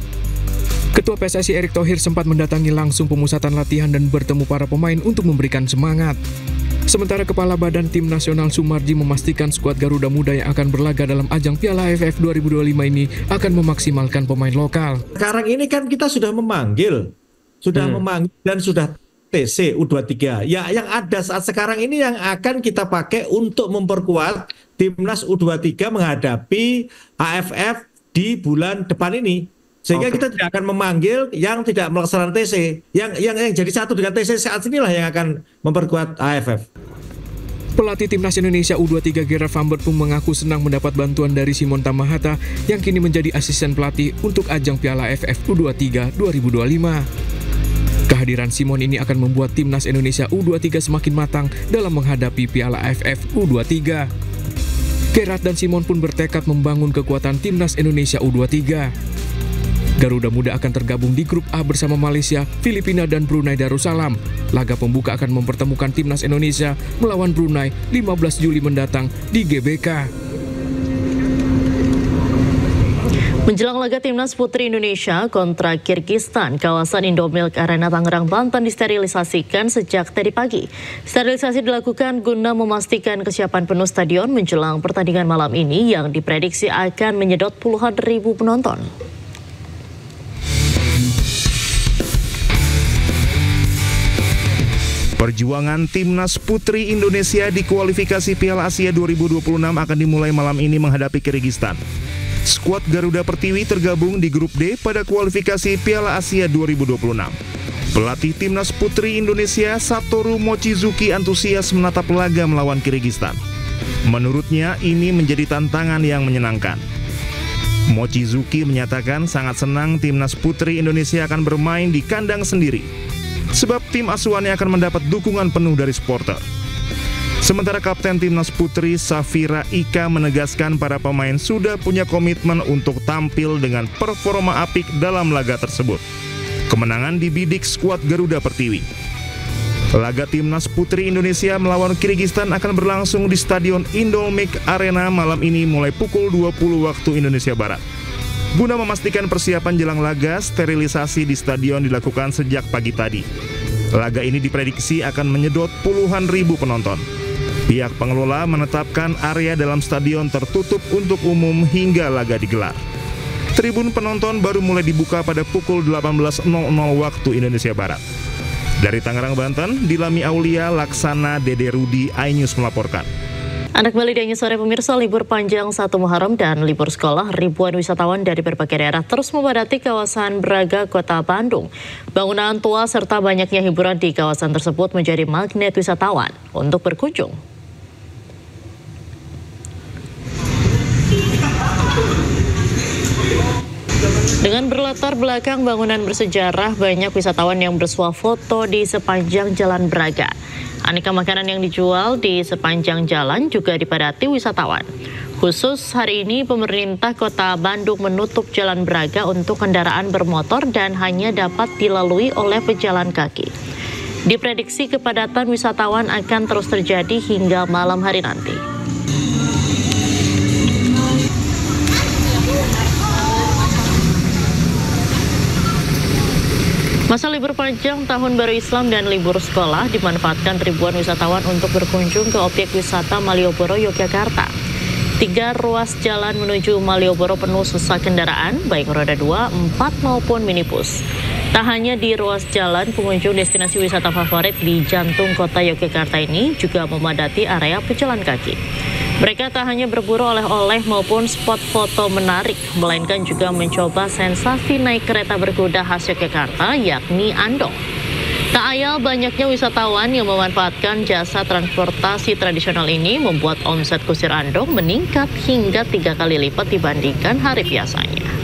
L: Ketua PSSI Erick Thohir sempat mendatangi langsung pemusatan latihan dan bertemu para pemain untuk memberikan semangat. Sementara Kepala Badan Tim Nasional Sumarji memastikan skuad Garuda Muda yang akan berlaga dalam ajang Piala AFF 2025 ini akan memaksimalkan pemain lokal.
M: Sekarang ini kan kita sudah memanggil dan sudah TC U23. Ya, yang ada saat sekarang ini yang akan kita pakai untuk memperkuat Timnas U23 menghadapi AFF di bulan depan ini. Sehingga kita tidak akan memanggil yang tidak melaksanakan TC. Yang jadi satu dengan TC saat inilah yang akan memperkuat AFF.
L: Pelatih Timnas Indonesia U23 Gerard Vandenberg pun mengaku senang mendapat bantuan dari Simon Tamahata yang kini menjadi asisten pelatih untuk ajang Piala AFF U23 2025. Kehadiran Simon ini akan membuat Timnas Indonesia U23 semakin matang dalam menghadapi Piala AFF U23. Gerard dan Simon pun bertekad membangun kekuatan Timnas Indonesia U23. Garuda Muda akan tergabung di grup A bersama Malaysia, Filipina, dan Brunei Darussalam. Laga pembuka akan mempertemukan Timnas Indonesia melawan Brunei 15 Juli mendatang di GBK.
A: Menjelang laga Timnas Putri Indonesia kontra Kirgistan, kawasan Indomilk Arena Tangerang, Banten disterilisasikan sejak tadi pagi. Sterilisasi dilakukan guna memastikan kesiapan penuh stadion menjelang pertandingan malam ini yang diprediksi akan menyedot puluhan ribu penonton.
B: Perjuangan Timnas Putri Indonesia di kualifikasi Piala Asia 2026 akan dimulai malam ini menghadapi Kirgistan. Skuad Garuda Pertiwi tergabung di grup D pada kualifikasi Piala Asia 2026. Pelatih Timnas Putri Indonesia Satoru Mochizuki antusias menatap laga melawan Kirgistan. Menurutnya ini menjadi tantangan yang menyenangkan. Mochizuki menyatakan sangat senang Timnas Putri Indonesia akan bermain di kandang sendiri, sebab tim asuhannya akan mendapat dukungan penuh dari supporter. Sementara Kapten Timnas Putri Safira Ika menegaskan para pemain sudah punya komitmen untuk tampil dengan performa apik dalam laga tersebut. Kemenangan dibidik skuad Garuda Pertiwi. Laga Timnas Putri Indonesia melawan Kirgistan akan berlangsung di Stadion Indomilk Arena malam ini mulai pukul 20 waktu Indonesia Barat. Guna memastikan persiapan jelang laga, sterilisasi di stadion dilakukan sejak pagi tadi. Laga ini diprediksi akan menyedot puluhan ribu penonton. Pihak pengelola menetapkan area dalam stadion tertutup untuk umum hingga laga digelar. Tribun penonton baru mulai dibuka pada pukul 18.00 waktu Indonesia Barat. Dari Tangerang, Banten, Dilami Aulia, Laksana, Dede Rudi, iNews melaporkan.
A: Anda kembali di iNews Sore pemirsa, libur panjang 1 Muharram dan libur sekolah, ribuan wisatawan dari berbagai daerah terus memadati kawasan Braga, Kota Bandung. Bangunan tua serta banyaknya hiburan di kawasan tersebut menjadi magnet wisatawan untuk berkunjung. Dengan berlatar belakang bangunan bersejarah, banyak wisatawan yang bersuah foto di sepanjang Jalan Braga. Aneka makanan yang dijual di sepanjang jalan juga dipadati wisatawan. Khusus hari ini, pemerintah Kota Bandung menutup Jalan Braga untuk kendaraan bermotor dan hanya dapat dilalui oleh pejalan kaki. Diprediksi kepadatan wisatawan akan terus terjadi hingga malam hari nanti. Masa libur panjang Tahun Baru Islam dan libur sekolah dimanfaatkan ribuan wisatawan untuk berkunjung ke objek wisata Malioboro, Yogyakarta. 3 ruas jalan menuju Malioboro penuh sesak kendaraan, baik roda 2, 4 maupun minibus. Tak hanya di ruas jalan, pengunjung destinasi wisata favorit di jantung kota Yogyakarta ini juga memadati area pejalan kaki. Mereka tak hanya berburu oleh-oleh maupun spot foto menarik, melainkan juga mencoba sensasi naik kereta berkuda khas Yogyakarta, yakni Andong. Tak ayal banyaknya wisatawan yang memanfaatkan jasa transportasi tradisional ini membuat omset kusir Andong meningkat hingga 3 kali lipat dibandingkan hari biasanya.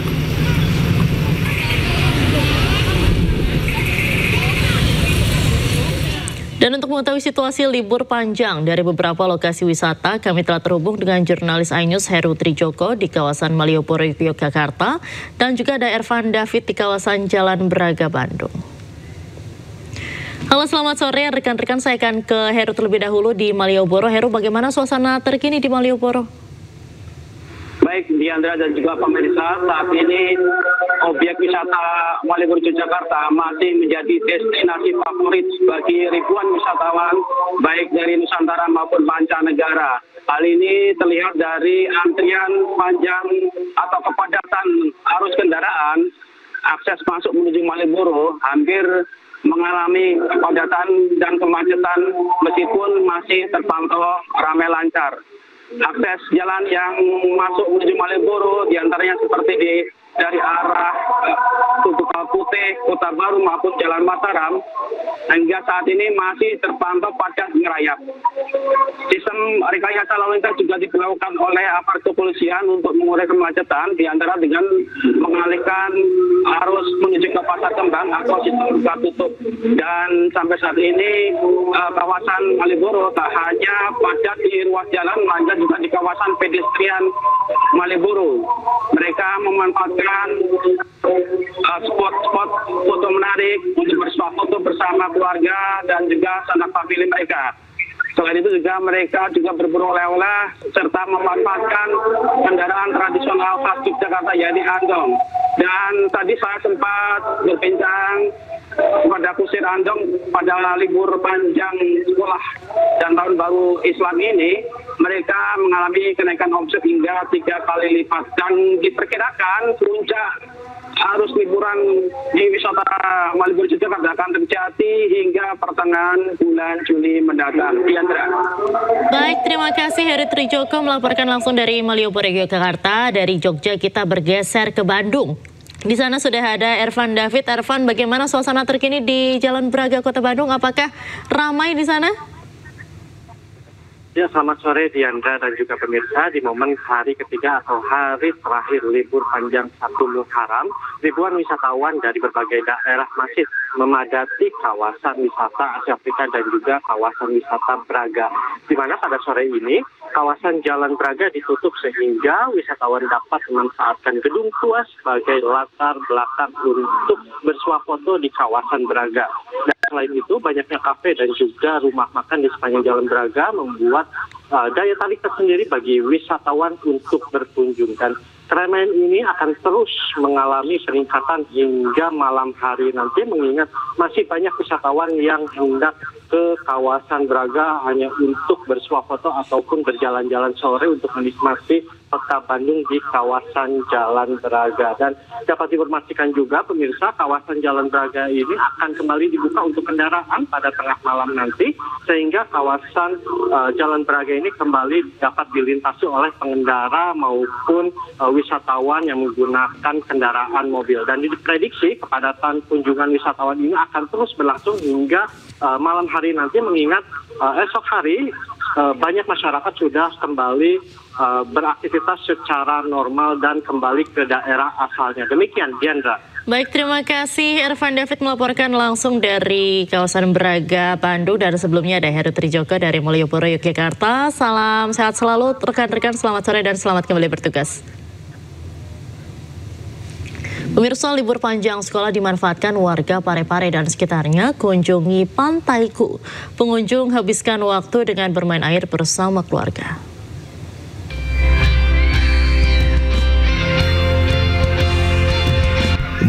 A: Dan untuk mengetahui situasi libur panjang dari beberapa lokasi wisata, kami telah terhubung dengan jurnalis iNews Heru Trijoko di kawasan Malioboro, Yogyakarta, dan juga ada Ervan David di kawasan Jalan Braga, Bandung. Halo, selamat sore rekan-rekan, saya akan ke Heru terlebih dahulu di Malioboro. Heru, bagaimana suasana terkini di Malioboro?
N: Baik, Diandra dan juga pemirsa, saat ini objek wisata Malioboro, Yogyakarta masih menjadi destinasi favorit bagi ribuan wisatawan, baik dari Nusantara maupun mancanegara. Hal ini terlihat dari antrian panjang atau kepadatan arus kendaraan, akses masuk menuju Malioboro hampir mengalami kepadatan dan kemacetan meskipun masih terpantau ramai lancar. Akses jalan yang masuk menuju Malioboro diantaranya seperti dari arah Tugu Putih, Kota Baru maupun Jalan Mataram hingga saat ini masih terpantau padat ngerayap. Sistem rekayasa lalu lintas juga diberlakukan oleh aparat kepolisian untuk mengurai kemacetan, diantara dengan mengalihkan arus menuju ke Pasar Kembang atau sistem buka tutup. Dan sampai saat ini kawasan Malioboro tak hanya padat di ruas jalan, melainkan juga di kawasan pedestrian Malioboro. Mereka memanfaatkan spot-spot foto menarik untuk bersuah foto bersama keluarga dan juga sanak famili mereka. Selain itu juga mereka juga berburu oleh-oleh serta memanfaatkan kendaraan tradisional khas Yogyakarta, yaitu Andong. Dan tadi saya sempat berbincang kepada kusir Andong pada libur panjang sekolah dan Tahun Baru Islam ini, mereka mengalami kenaikan omset hingga 3 kali lipat dan diperkirakan puncak arus liburan di wisata Malioboro Yogyakarta akan terjadi hingga pertengahan bulan Juli mendatang. Diandra.
A: Baik, terima kasih Heru Trijoko melaporkan langsung dari Malioboro, Yogyakarta. Dari Jogja kita bergeser ke Bandung. Di sana sudah ada Ervan David. Ervan, bagaimana suasana terkini di Jalan Braga, Kota Bandung? Apakah ramai di sana?
O: Ya, selamat sore Diandra dan juga pemirsa. Di momen hari ketiga atau hari terakhir libur panjang 1 Muharram, ribuan wisatawan dari berbagai daerah masih memadati kawasan wisata Asia Afrika dan juga kawasan wisata Braga. Di mana pada sore ini kawasan Jalan Braga ditutup sehingga wisatawan dapat memanfaatkan gedung tua sebagai latar belakang untuk bersuah foto di kawasan Braga. Dan selain itu, banyaknya kafe dan juga rumah makan di sepanjang Jalan Braga membuat daya tarik tersendiri bagi wisatawan untuk berkunjung. Dan keramaian ini akan terus mengalami peningkatan hingga malam hari nanti, mengingat masih banyak wisatawan yang hendak ke kawasan Braga hanya untuk bersuah foto ataupun berjalan-jalan sore untuk menikmati Kota Bandung di kawasan Jalan Braga. Dan dapat diinformasikan juga pemirsa, kawasan Jalan Braga ini akan kembali dibuka untuk kendaraan pada tengah malam nanti, sehingga kawasan Jalan Braga ini kembali dapat dilintasi oleh pengendara maupun wisatawan yang menggunakan kendaraan mobil. Dan diprediksi kepadatan kunjungan wisatawan ini akan terus berlangsung hingga malam hari nanti, mengingat esok hari banyak masyarakat sudah kembali beraktivitas secara normal dan kembali ke daerah asalnya. Demikian, Diandra.
A: Baik, terima kasih Irfan David melaporkan langsung dari kawasan Braga, Bandung. Dan sebelumnya ada Heru Trijoko dari Malioboro, Yogyakarta. Salam sehat selalu rekan-rekan, selamat sore dan selamat kembali bertugas. Pemirsa, libur panjang sekolah dimanfaatkan warga Parepare dan sekitarnya kunjungi Pantai Ku. Pengunjung habiskan waktu dengan bermain air bersama keluarga.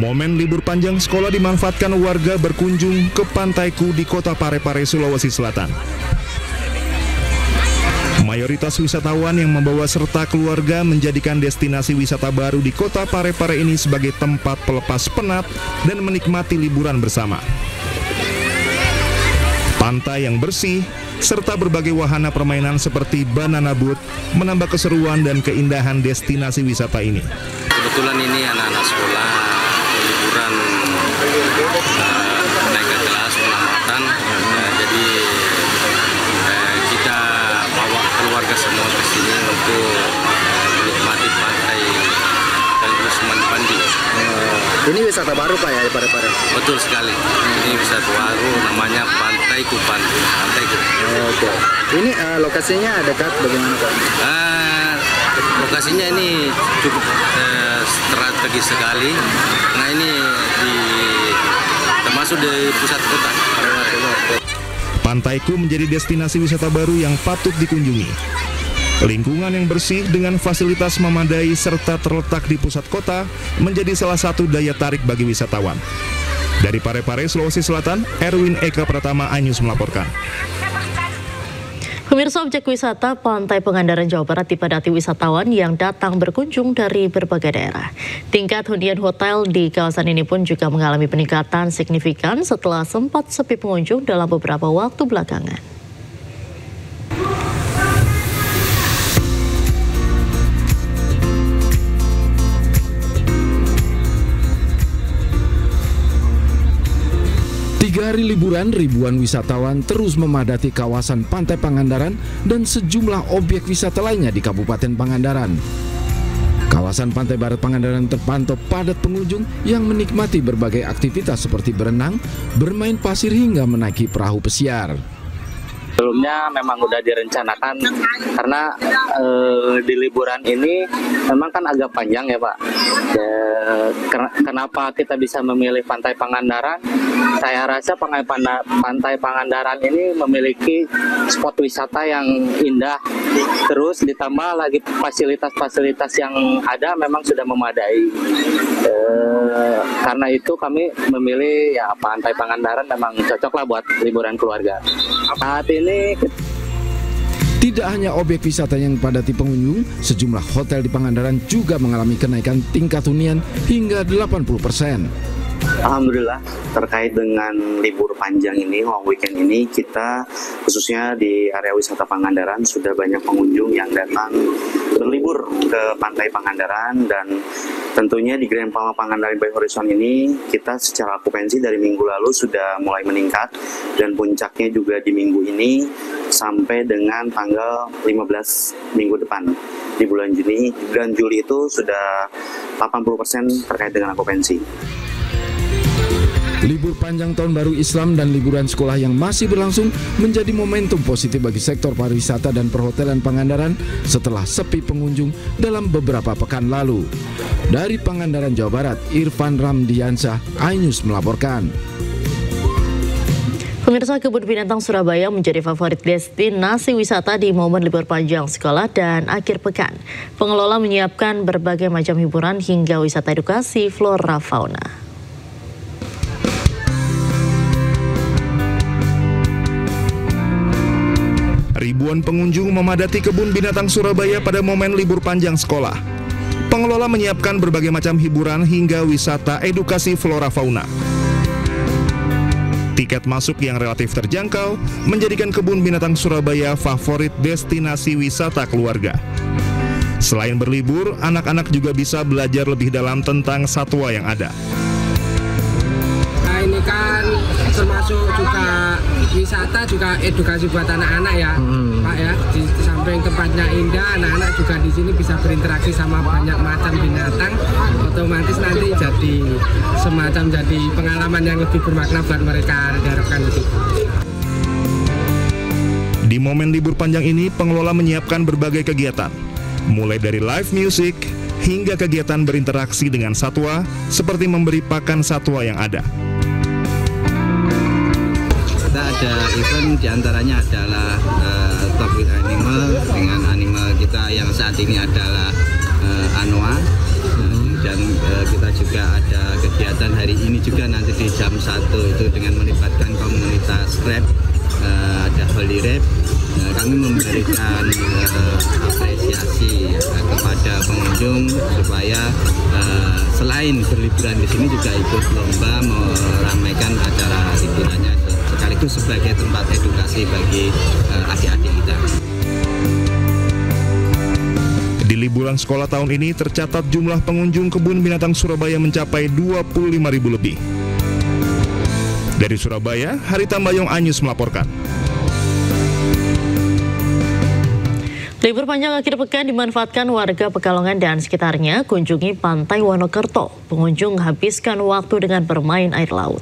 B: Momen libur panjang sekolah dimanfaatkan warga berkunjung ke Pantai Ku di Kota Parepare, Sulawesi Selatan. Mayoritas wisatawan yang membawa serta keluarga menjadikan destinasi wisata baru di Kota Parepare ini sebagai tempat pelepas penat dan menikmati liburan bersama. Pantai yang bersih, serta berbagai wahana permainan seperti banana boat menambah keseruan dan keindahan destinasi wisata ini.
P: Kebetulan ini anak-anak sekolah liburan naik ke kelas pengamatan, jadi kita bawa keluarga semua ke sini untuk menikmati pantai dan mandi.
Q: Ini wisata baru Pak ya di Parepare?
P: Betul sekali. Ini wisata baru, namanya Pantai Ku.
Q: Oke. Ini lokasinya dekat bagaimana Pak?
P: Lokasinya ini cukup strategis sekali. Nah, ini termasuk di pusat kota.
B: Pantai Ku menjadi destinasi wisata baru yang patut dikunjungi. Lingkungan yang bersih dengan fasilitas memadai serta terletak di pusat kota menjadi salah satu daya tarik bagi wisatawan. Dari Parepare, Sulawesi Selatan, Erwin Eka Pratama, iNews melaporkan.
A: Pemirsa, objek wisata Pantai Pangandaran, Jawa Barat dipadati wisatawan yang datang berkunjung dari berbagai daerah. Tingkat hunian hotel di kawasan ini pun juga mengalami peningkatan signifikan setelah sempat sepi pengunjung dalam beberapa waktu belakangan.
L: Tiga hari liburan, ribuan wisatawan terus memadati kawasan Pantai Pangandaran dan sejumlah objek wisata lainnya di Kabupaten Pangandaran. Kawasan Pantai Barat Pangandaran terpantau padat pengunjung yang menikmati berbagai aktivitas seperti berenang, bermain pasir hingga menaiki perahu pesiar.
R: Sebelumnya memang udah direncanakan karena di liburan ini memang kan agak panjang ya Pak. Kenapa kita bisa memilih Pantai Pangandaran? Saya rasa Pantai Pangandaran ini memiliki spot wisata yang indah. Terus ditambah lagi fasilitas-fasilitas yang ada memang sudah memadai. Karena itu kami memilih ya Pantai Pangandaran memang cocok lah buat liburan keluarga. Saat ini
L: tidak hanya objek wisata yang padati pengunjung, sejumlah hotel di Pangandaran juga mengalami kenaikan tingkat hunian hingga 80%.
R: Alhamdulillah, terkait dengan libur panjang ini, long weekend ini, kita khususnya di area wisata Pangandaran sudah banyak pengunjung yang datang berlibur ke Pantai Pangandaran, dan tentunya di Grand Palma Pangandaran by Horizon ini kita secara okupansi dari minggu lalu sudah mulai meningkat, dan puncaknya juga di minggu ini sampai dengan tanggal 15 minggu depan di bulan Juni. Bulan Juli itu sudah 80% terkait dengan okupansi.
L: Libur panjang tahun baru Islam dan liburan sekolah yang masih berlangsung menjadi momentum positif bagi sektor pariwisata dan perhotelan Pangandaran setelah sepi pengunjung dalam beberapa pekan lalu. Dari Pangandaran, Jawa Barat, Irfan Ramdiansyah, iNews melaporkan.
A: Pemirsa, Kebun Binatang Surabaya menjadi favorit destinasi wisata di momen libur panjang sekolah dan akhir pekan. Pengelola menyiapkan berbagai macam hiburan hingga wisata edukasi flora fauna.
B: Ribuan pengunjung memadati Kebun Binatang Surabaya pada momen libur panjang sekolah. Pengelola menyiapkan berbagai macam hiburan hingga wisata edukasi flora fauna. Tiket masuk yang relatif terjangkau menjadikan Kebun Binatang Surabaya favorit destinasi wisata keluarga. Selain berlibur, anak-anak juga bisa belajar lebih dalam tentang satwa yang ada.
I: Nah, ini kan termasuk juga wisata, juga edukasi buat anak-anak ya, Pak ya. Di samping tempatnya indah, anak-anak juga di sini bisa berinteraksi sama banyak macam binatang. Otomatis nanti jadi semacam jadi pengalaman yang lebih bermakna buat mereka, diharapkan itu.
B: Di momen libur panjang ini, pengelola menyiapkan berbagai kegiatan, mulai dari live music hingga kegiatan berinteraksi dengan satwa, seperti memberi pakan satwa yang ada.
S: Kita ada event diantaranya adalah Talk with Animal dengan animal kita yang saat ini adalah Anoa. Dan kita juga ada kegiatan hari ini juga nanti di jam 1 itu dengan melibatkan komunitas rap, ada Holy Rap. Kami memberikan apresiasi kepada pengunjung supaya selain berliburan di sini juga ikut lomba meramaikan acara hiburannya, sekaligus sebagai tempat edukasi bagi adik-adik kita.
B: Di liburan sekolah tahun ini tercatat jumlah pengunjung Kebun Binatang Surabaya mencapai 25.000 lebih. Dari Surabaya, Harita Mbayong Anyus melaporkan.
A: Libur panjang akhir pekan dimanfaatkan warga Pekalongan dan sekitarnya kunjungi Pantai Wonokerto. Pengunjung habiskan waktu dengan bermain air laut.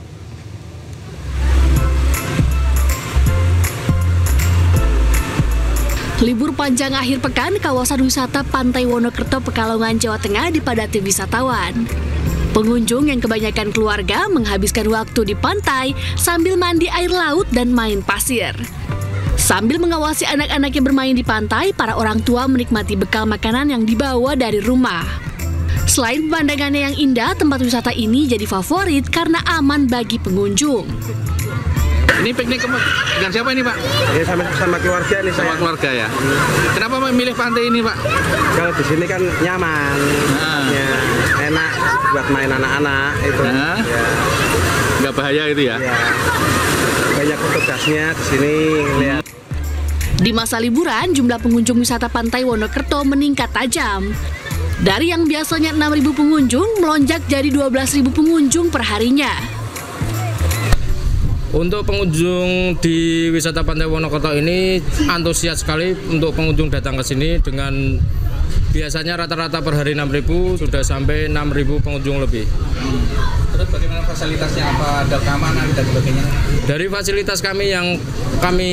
T: Libur panjang akhir pekan, kawasan wisata Pantai Wonokerto, Pekalongan, Jawa Tengah dipadati wisatawan. Pengunjung yang kebanyakan keluarga menghabiskan waktu di pantai sambil mandi air laut dan main pasir. Sambil mengawasi anak-anak yang bermain di pantai, para orang tua menikmati bekal makanan yang dibawa dari rumah. Selain pemandangannya yang indah, tempat wisata ini jadi favorit karena aman bagi pengunjung.
U: Ini piknik dengan siapa ini, Pak?
V: Ya, sama keluarga nih.
U: Sama keluarga ya. Kenapa memilih pantai ini, Pak?
V: Kalau di sini kan nyaman, enak buat main anak-anak itu. Ya.
U: Nggak bahaya itu ya?
V: Ya. Banyak petugasnya di sini. Lihat.
T: Di masa liburan, jumlah pengunjung wisata Pantai Wonokerto meningkat tajam. Dari yang biasanya 6.000 pengunjung, melonjak jadi 12.000 pengunjung per harinya.
U: Untuk pengunjung di wisata Pantai Wonokerto ini antusias sekali untuk pengunjung datang ke sini, dengan biasanya rata-rata per hari 6.000 sudah sampai 6.000 pengunjung lebih. Terus bagaimana fasilitasnya, apa ada keamanan dan sebagainya? Dari fasilitas kami yang kami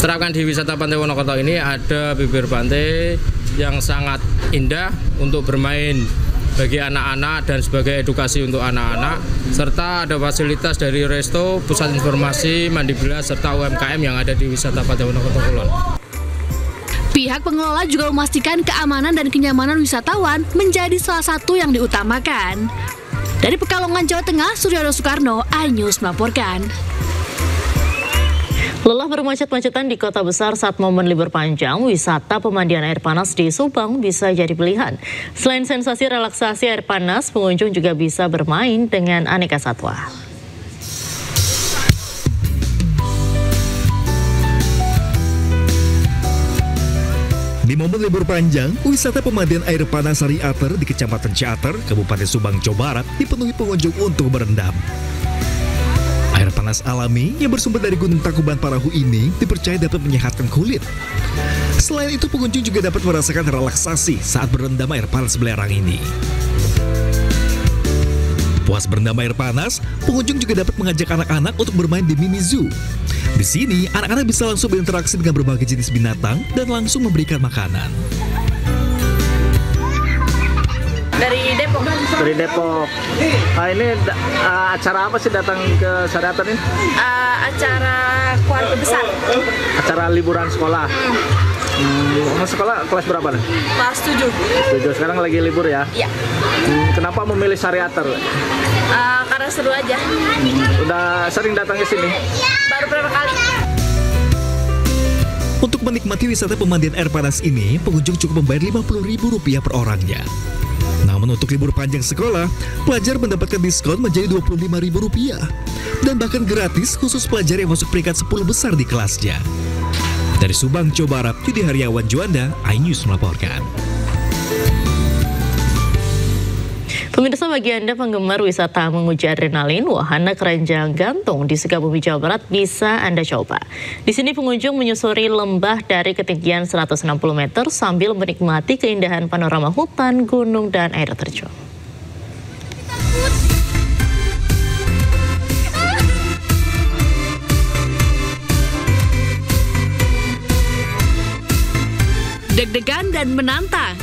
U: terapkan di wisata Pantai Wonokerto ini ada bibir pantai yang sangat indah untuk bermain bagi anak-anak dan sebagai edukasi untuk anak-anak, serta ada fasilitas dari resto, pusat informasi, mandi bilas, serta UMKM yang ada di wisata Pantai Wonokerto Kulon.
T: Pihak pengelola juga memastikan keamanan dan kenyamanan wisatawan menjadi salah satu yang diutamakan. Dari Pekalongan, Jawa Tengah, Suryono Soekarno, iNews melaporkan.
A: Lelah bermacet-macetan di kota besar saat momen libur panjang, wisata pemandian air panas di Subang bisa jadi pilihan. Selain sensasi relaksasi air panas, pengunjung juga bisa bermain dengan aneka satwa.
W: Di momen libur panjang, wisata pemandian air panas Sari Ater di Kecamatan Ciater, Kabupaten Subang, Jawa Barat dipenuhi pengunjung untuk berendam. Air panas alami yang bersumber dari Gunung Tangkuban Parahu ini dipercaya dapat menyehatkan kulit. Selain itu, pengunjung juga dapat merasakan relaksasi saat berendam air panas belerang ini. Puas berendam air panas, pengunjung juga dapat mengajak anak-anak untuk bermain di mini zoo. Di sini, anak-anak bisa langsung berinteraksi dengan berbagai jenis binatang dan langsung memberikan makanan.
X: Dari Depok.
V: Dari Depok. Ini acara apa sih datang ke Sari Ater ini?
X: Acara keluarga besar.
V: Acara liburan sekolah. Sekolah kelas berapa nih?
X: Kelas 7.
V: 7. Sekarang lagi libur ya?
X: Iya.
V: Kenapa memilih Sari Ater?
X: Karena seru aja.
V: Udah sering datang ke sini?
X: Baru beberapa kali.
W: menikmati wisata pemandian air panas ini, pengunjung cukup membayar Rp50.000 per orangnya. Namun untuk libur panjang sekolah, pelajar mendapatkan diskon menjadi Rp25.000 dan bahkan gratis khusus pelajar yang masuk peringkat 10 besar di kelasnya. Dari Subang, Jawa Barat, Yudi Haryawan Juanda, iNews melaporkan.
A: Pemirsa, bagi Anda penggemar wisata menguji adrenalin, wahana keranjang gantung di Sukabumi, Jawa Barat bisa Anda coba. Di sini pengunjung menyusuri lembah dari ketinggian 160 meter sambil menikmati keindahan panorama hutan, gunung, dan air terjun.
T: Deg-degan dan menantang.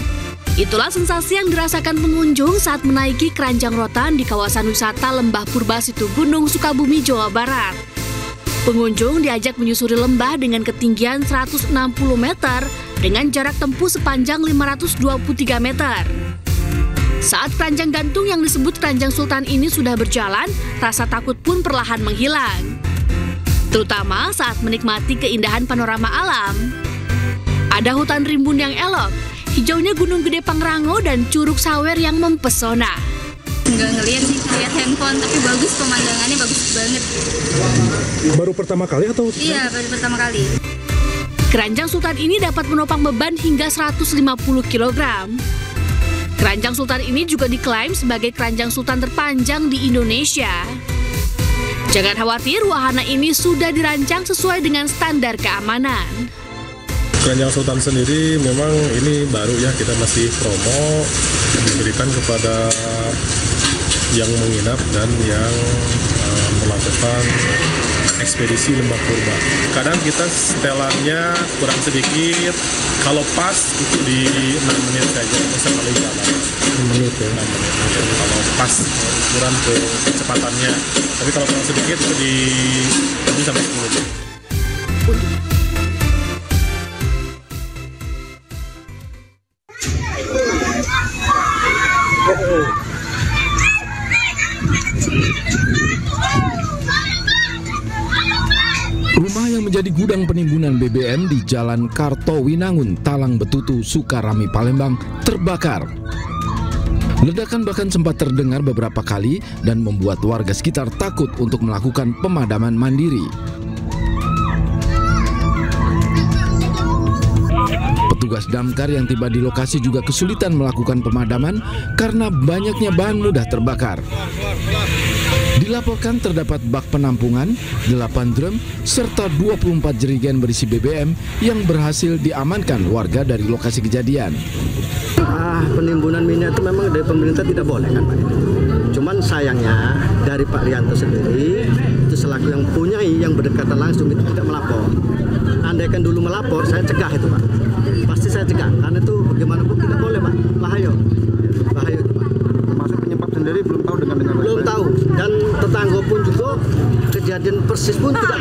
T: Itulah sensasi yang dirasakan pengunjung saat menaiki keranjang rotan di kawasan wisata Lembah Purba Situgunung, Sukabumi, Jawa Barat. Pengunjung diajak menyusuri lembah dengan ketinggian 160 meter dengan jarak tempuh sepanjang 523 meter. Saat keranjang gantung yang disebut keranjang sultan ini sudah berjalan, rasa takut pun perlahan menghilang. Terutama saat menikmati keindahan panorama alam. Ada hutan rimbun yang elok, hijaunya Gunung Gede Pangrango dan Curug Sawer yang mempesona.
C: Nggak ngeliat sih, lihat handphone, tapi bagus, pemandangannya bagus banget.
D: Baru pertama kali atau?
C: Iya, baru pertama kali.
T: Keranjang sultan ini dapat menopang beban hingga 150 kg. Keranjang sultan ini juga diklaim sebagai keranjang sultan terpanjang di Indonesia. Jangan khawatir, wahana ini sudah dirancang sesuai dengan standar keamanan.
D: Keranjang Sultan sendiri memang ini baru ya, kita masih promo, diberikan kepada yang menginap dan yang melakukan ekspedisi Lembah Purba. Kadang kita setelannya kurang sedikit, kalau pas itu di 6 menit saja, bisa paling jalan. 6 menit ya? 6 menit, ya. Kalau pas ukuran ke kecepatannya. Tapi kalau kurang sedikit itu di sampai 10 menit.
L: Rumah yang menjadi gudang penimbunan BBM di Jalan Kartowinangun, Talang Betutu, Sukarami, Palembang terbakar. Ledakan bahkan sempat terdengar beberapa kali dan membuat warga sekitar takut untuk melakukan pemadaman mandiri. Petugas damkar yang tiba di lokasi juga kesulitan melakukan pemadaman karena banyaknya bahan mudah terbakar. Dilaporkan terdapat bak penampungan, 8 drum, serta 24 jerigen berisi BBM yang berhasil diamankan warga dari lokasi kejadian.
E: Penimbunan minyak itu memang dari pemerintah tidak boleh kan Pak. Cuman sayangnya dari Pak Rianto sendiri, itu selaku yang punyai yang berdekatan langsung itu tidak melapor. Andaikan dulu melapor, saya cegah itu Pak. Pasti saya cegah, karena itu bagaimanapun tidak boleh Pak. Bahaya itu Pak.
Q: Termasuk penyebab sendiri belum tahu dengan
E: belum tahu, dan tetangga pun juga kejadian persis pun tidak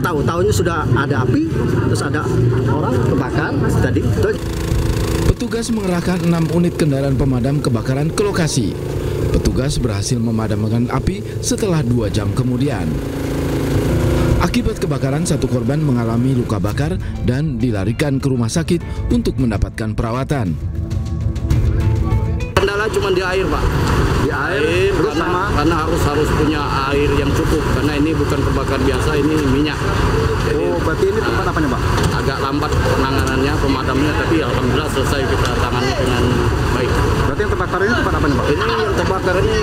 E: tahu, tahunya sudah ada api, terus ada orang terbakar tadi.
L: Petugas mengerahkan 6 unit kendaraan pemadam kebakaran ke lokasi. Petugas berhasil memadamkan api setelah 2 jam kemudian. Akibat kebakaran, 1 korban mengalami luka bakar dan dilarikan ke rumah sakit untuk mendapatkan perawatan.
E: Kendala cuma di air Pak, di air karena harus punya air yang cukup, karena ini bukan kebakaran biasa, ini minyak. Jadi,
Q: berarti ini tempat apanya Pak?
E: Agak lambat penanganannya, pemadamnya, tapi alhamdulillah selesai kita tangani dengan baik.
Q: Berarti yang terbakar ini tempat apanya Pak?
E: Ini yang terbakar ini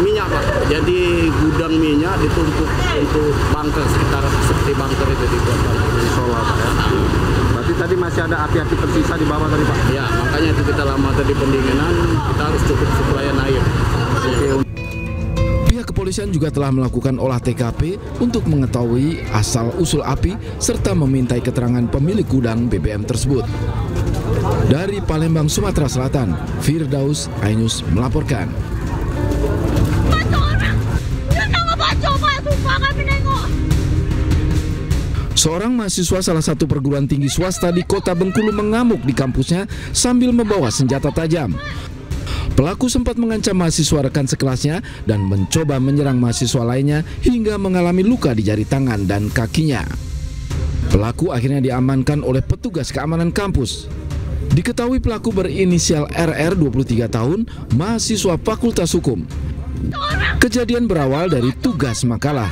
E: minyak Pak, jadi gudang minyak ditumpuk untuk bunker, sekitar seperti bunker itu dibuat bunker.
Q: Solar Pak ya? Berarti tadi masih ada api-api tersisa di bawah tadi Pak?
E: Ya, makanya itu kita lama tadi pendinginan, kita harus cukup suplaian air.
L: Pihak kepolisian juga telah melakukan olah TKP untuk mengetahui asal-usul api serta memintai keterangan pemilik gudang BBM tersebut. Dari Palembang, Sumatera Selatan, Firdaus, iNews melaporkan. Seorang mahasiswa salah satu perguruan tinggi swasta di Kota Bengkulu mengamuk di kampusnya sambil membawa senjata tajam. Pelaku sempat mengancam mahasiswa rekan sekelasnya dan mencoba menyerang mahasiswa lainnya hingga mengalami luka di jari tangan dan kakinya.
F: Pelaku akhirnya diamankan oleh petugas keamanan kampus. Diketahui pelaku berinisial RR 23 tahun, mahasiswa Fakultas Hukum. Kejadian berawal dari tugas makalah.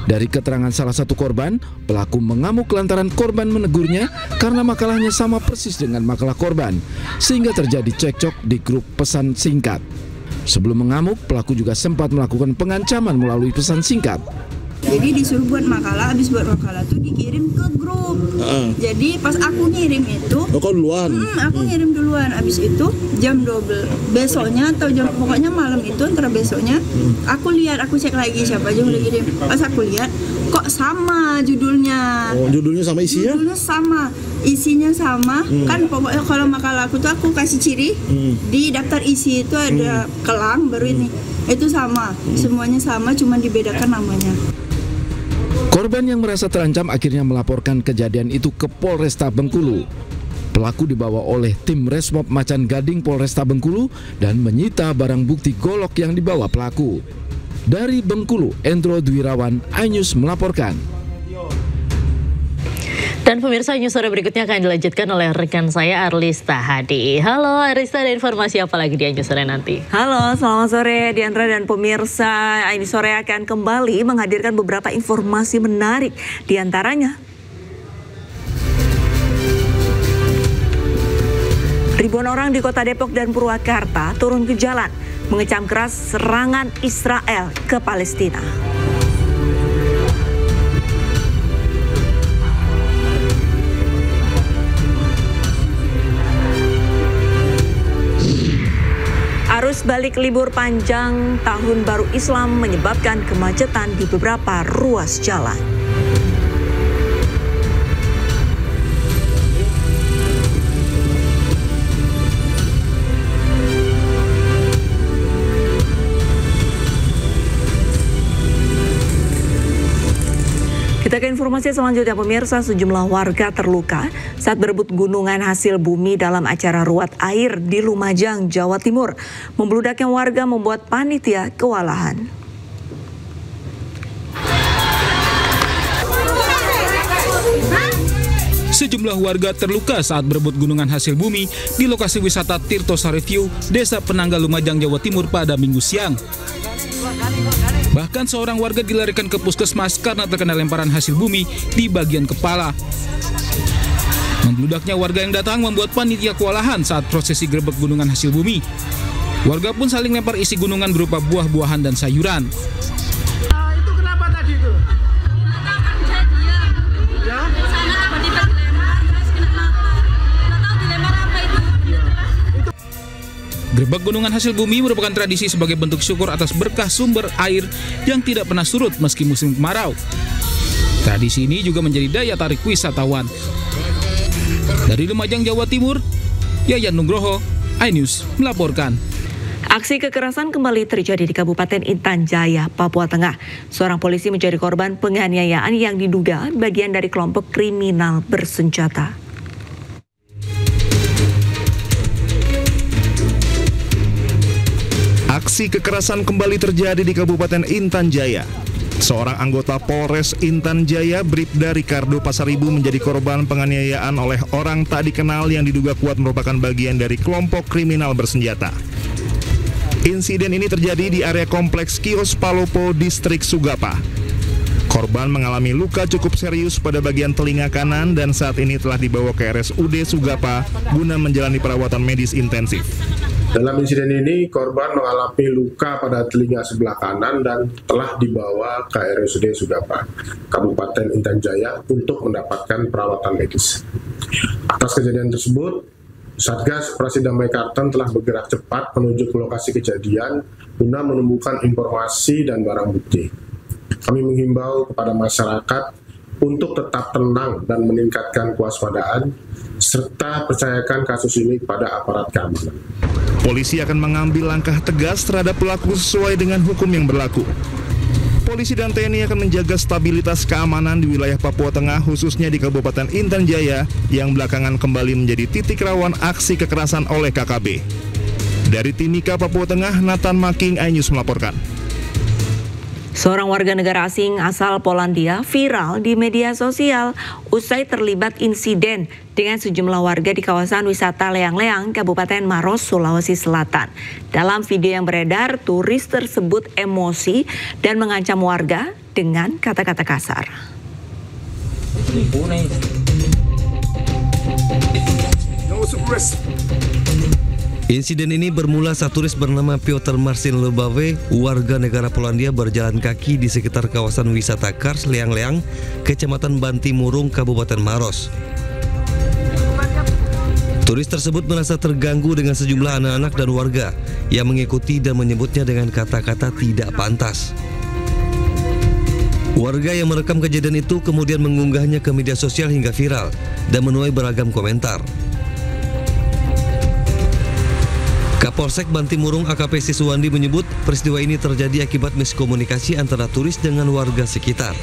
F: Dari keterangan salah satu korban, pelaku mengamuk lantaran korban menegurnya karena makalahnya sama persis dengan makalah korban, sehingga terjadi cekcok di grup pesan singkat. Sebelum mengamuk, pelaku juga sempat melakukan pengancaman melalui pesan singkat.
G: Jadi disuruh buat makalah, habis buat makalah tuh dikirim ke grup. Jadi pas aku ngirim itu,
H: kau duluan?
G: Aku ngirim duluan, habis itu jam 12 besoknya atau pokoknya malam itu antara besoknya, aku lihat, aku cek lagi siapa aja yang udah kirim. Pas aku lihat, kok sama judulnya.
H: Oh, judulnya sama isinya?
G: Judulnya sama, isinya sama. Kan pokoknya kalau makalah aku tuh aku kasih ciri di daftar isi itu ada kelang baru ini. Itu sama, semuanya sama, cuma dibedakan namanya.
F: Korban yang merasa terancam akhirnya melaporkan kejadian itu ke Polresta Bengkulu. Pelaku dibawa oleh tim Resmob Macan Gading Polresta Bengkulu dan menyita barang bukti golok yang dibawa pelaku. Dari Bengkulu, Endro Dwirawan, iNews melaporkan.
A: Dan pemirsa, news sore berikutnya akan dilanjutkan oleh rekan saya Arlista Hadi. Halo Arlista, ada informasi apa lagi di news sore nanti?
K: Halo, selamat sore Diandra dan pemirsa. Ini sore akan kembali menghadirkan beberapa informasi menarik. Di antaranya, ribuan orang di kota Depok dan Purwakarta turun ke jalan mengecam keras serangan Israel ke Palestina. Arus balik libur panjang Tahun Baru Islam menyebabkan kemacetan di beberapa ruas jalan. Kita ke informasi selanjutnya, pemirsa. Sejumlah warga terluka saat berebut gunungan hasil bumi dalam acara ruat air di Lumajang, Jawa Timur. Membludaknya warga membuat panitia kewalahan.
Y: Sejumlah warga terluka saat berebut gunungan hasil bumi di lokasi wisata Tirto Sari View, Desa Penanggal, Lumajang, Jawa Timur pada Minggu siang. Bahkan seorang warga dilarikan ke puskesmas karena terkena lemparan hasil bumi di bagian kepala. Membludaknya warga yang datang membuat panitia kewalahan saat prosesi grebek gunungan hasil bumi. Warga pun saling lempar isi gunungan berupa buah-buahan dan sayuran.
Z: Itu kenapa tadi itu?
Y: Grebek gunungan hasil bumi merupakan tradisi sebagai bentuk syukur atas berkah sumber air yang tidak pernah surut meski musim kemarau. Tradisi ini juga menjadi daya tarik wisatawan. Dari Lumajang, Jawa Timur, Yayan Nugroho, iNews melaporkan.
K: Aksi kekerasan kembali terjadi di Kabupaten Intan Jaya, Papua Tengah. Seorang polisi menjadi korban penganiayaan yang diduga bagian dari kelompok kriminal bersenjata.
B: Aksi kekerasan kembali terjadi di Kabupaten Intan Jaya. Seorang anggota Polres Intan Jaya, Bribda Ricardo Pasaribu, menjadi korban penganiayaan oleh orang tak dikenal yang diduga kuat merupakan bagian dari kelompok kriminal bersenjata. Insiden ini terjadi di area kompleks Kios Palopo, Distrik Sugapa. Korban mengalami luka cukup serius pada bagian telinga kanan dan saat ini telah dibawa ke RSUD Sugapa guna menjalani perawatan medis intensif.
D: Dalam insiden ini, korban mengalami luka pada telinga sebelah kanan dan telah dibawa ke RSUD Sugapa, Kabupaten Intan Jaya untuk mendapatkan perawatan medis. Atas kejadian tersebut, Satgas Operasi Damai Karten telah bergerak cepat menuju ke lokasi kejadian guna menemukan informasi dan barang bukti. Kami menghimbau kepada masyarakat untuk tetap tenang dan meningkatkan kewaspadaan, serta percayakan kasus ini kepada aparat keamanan.
B: Polisi akan mengambil langkah tegas terhadap pelaku sesuai dengan hukum yang berlaku. Polisi dan TNI akan menjaga stabilitas keamanan di wilayah Papua Tengah, khususnya di Kabupaten Intan Jaya, yang belakangan kembali menjadi titik rawan aksi kekerasan oleh KKB. Dari Timika, Papua Tengah, Nathan Making, iNews melaporkan.
K: Seorang warga negara asing asal Polandia viral di media sosial usai terlibat insiden dengan sejumlah warga di kawasan wisata Leang-Leang, Kabupaten Maros, Sulawesi Selatan. Dalam video yang beredar, turis tersebut emosi dan mengancam warga dengan kata-kata kasar.
H: Insiden ini bermula saat turis bernama Piotr Marcin Lubave, warga negara Polandia, berjalan kaki di sekitar kawasan wisata Kars Leang-Leang, Kecamatan Bantimurung, Kabupaten Maros. Turis tersebut merasa terganggu dengan sejumlah anak-anak dan warga yang mengikuti dan menyebutnya dengan kata-kata tidak pantas. Warga yang merekam kejadian itu kemudian mengunggahnya ke media sosial hingga viral dan menuai beragam komentar. Kapolsek Bantimurung AKP Siswandi menyebut peristiwa ini terjadi akibat miskomunikasi antara turis dengan warga sekitar.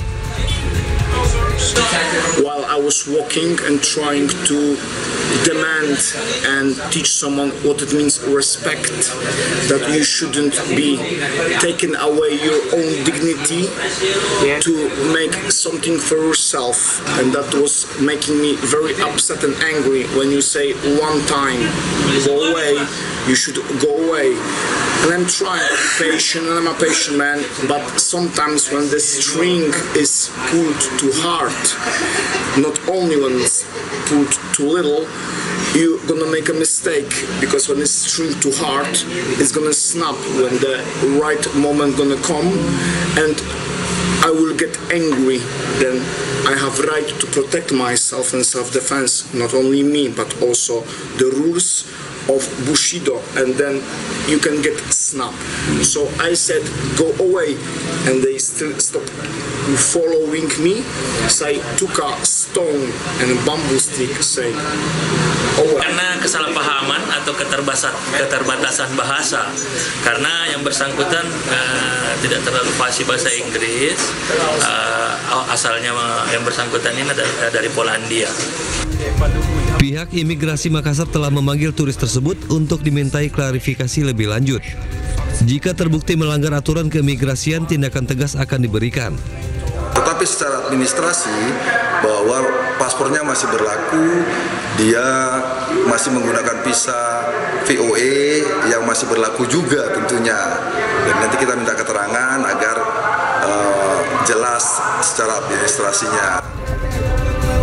J: While I was walking and trying to demand and teach someone what it means respect, that you shouldn't be taken away your own dignity to make something for yourself, and that was making me very upset and angry when you say one time go away, you should go away. And I'm trying to be patient, and I'm a patient man, but sometimes when the string is pulled too hard, not only when it's pulled too little, you're gonna make a mistake, because when it's string too hard, it's gonna snap when the right moment gonna come, and I will get angry. Then I have right to protect myself in self-defense, not only me, but also the rules of Bushido, and then you can get snapped. So I said, go away, and they still stopped following me. So I took a stone and a bamboo stick, say,
M: karena kesalahpahaman atau keterbatasan bahasa, karena yang bersangkutan tidak terlalu fasih bahasa Inggris, asalnya yang bersangkutan ini dari Polandia.
H: Pihak imigrasi Makassar telah memanggil turis tersebut untuk dimintai klarifikasi lebih lanjut. Jika terbukti melanggar aturan keimigrasian, tindakan tegas akan diberikan.
N: Tetapi secara administrasi bahwa paspornya masih berlaku, dia masih menggunakan visa VOE yang masih berlaku juga tentunya. Dan nanti kita minta keterangan agar jelas secara administrasinya.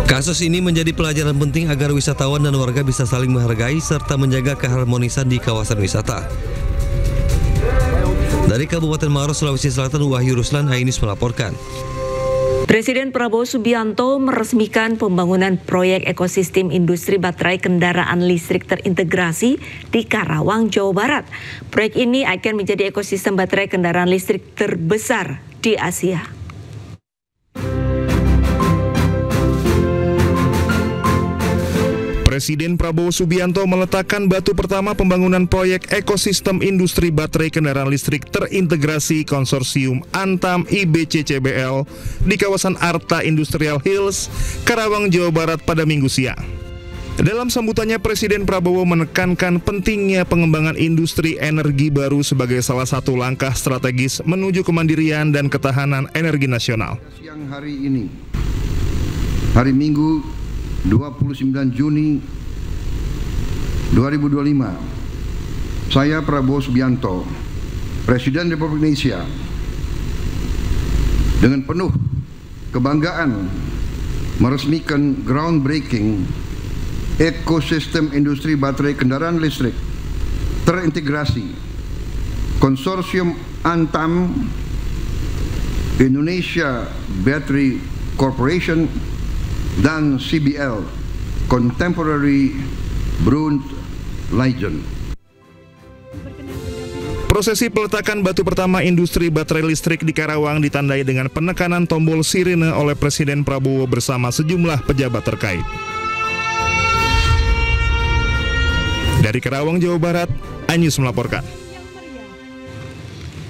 H: Kasus ini menjadi pelajaran penting agar wisatawan dan warga bisa saling menghargai serta menjaga keharmonisan di kawasan wisata. Dari Kabupaten Maros, Sulawesi Selatan, Wahyu Ruslan, Ainis melaporkan.
K: Presiden Prabowo Subianto meresmikan pembangunan proyek ekosistem industri baterai kendaraan listrik terintegrasi di Karawang, Jawa Barat. Proyek ini akan menjadi ekosistem baterai kendaraan listrik terbesar di Asia.
B: Presiden Prabowo Subianto meletakkan batu pertama pembangunan proyek ekosistem industri baterai kendaraan listrik terintegrasi konsorsium Antam IBCCBL di kawasan Arta Industrial Hills, Karawang, Jawa Barat pada Minggu siang. Dalam sambutannya, Presiden Prabowo menekankan pentingnya pengembangan industri energi baru sebagai salah satu langkah strategis menuju kemandirian dan ketahanan energi nasional.
O: Siang hari ini, hari Minggu 29 Juni 2025, saya Prabowo Subianto, Presiden Republik Indonesia, dengan penuh kebanggaan meresmikan groundbreaking ekosistem industri baterai kendaraan listrik terintegrasi konsorsium Antam Indonesia Battery Corporation dan CBL Contemporary Brund Legend.
B: Prosesi peletakan batu pertama industri baterai listrik di Karawang ditandai dengan penekanan tombol sirine oleh Presiden Prabowo bersama sejumlah pejabat terkait. Dari Karawang, Jawa Barat, Anyus melaporkan.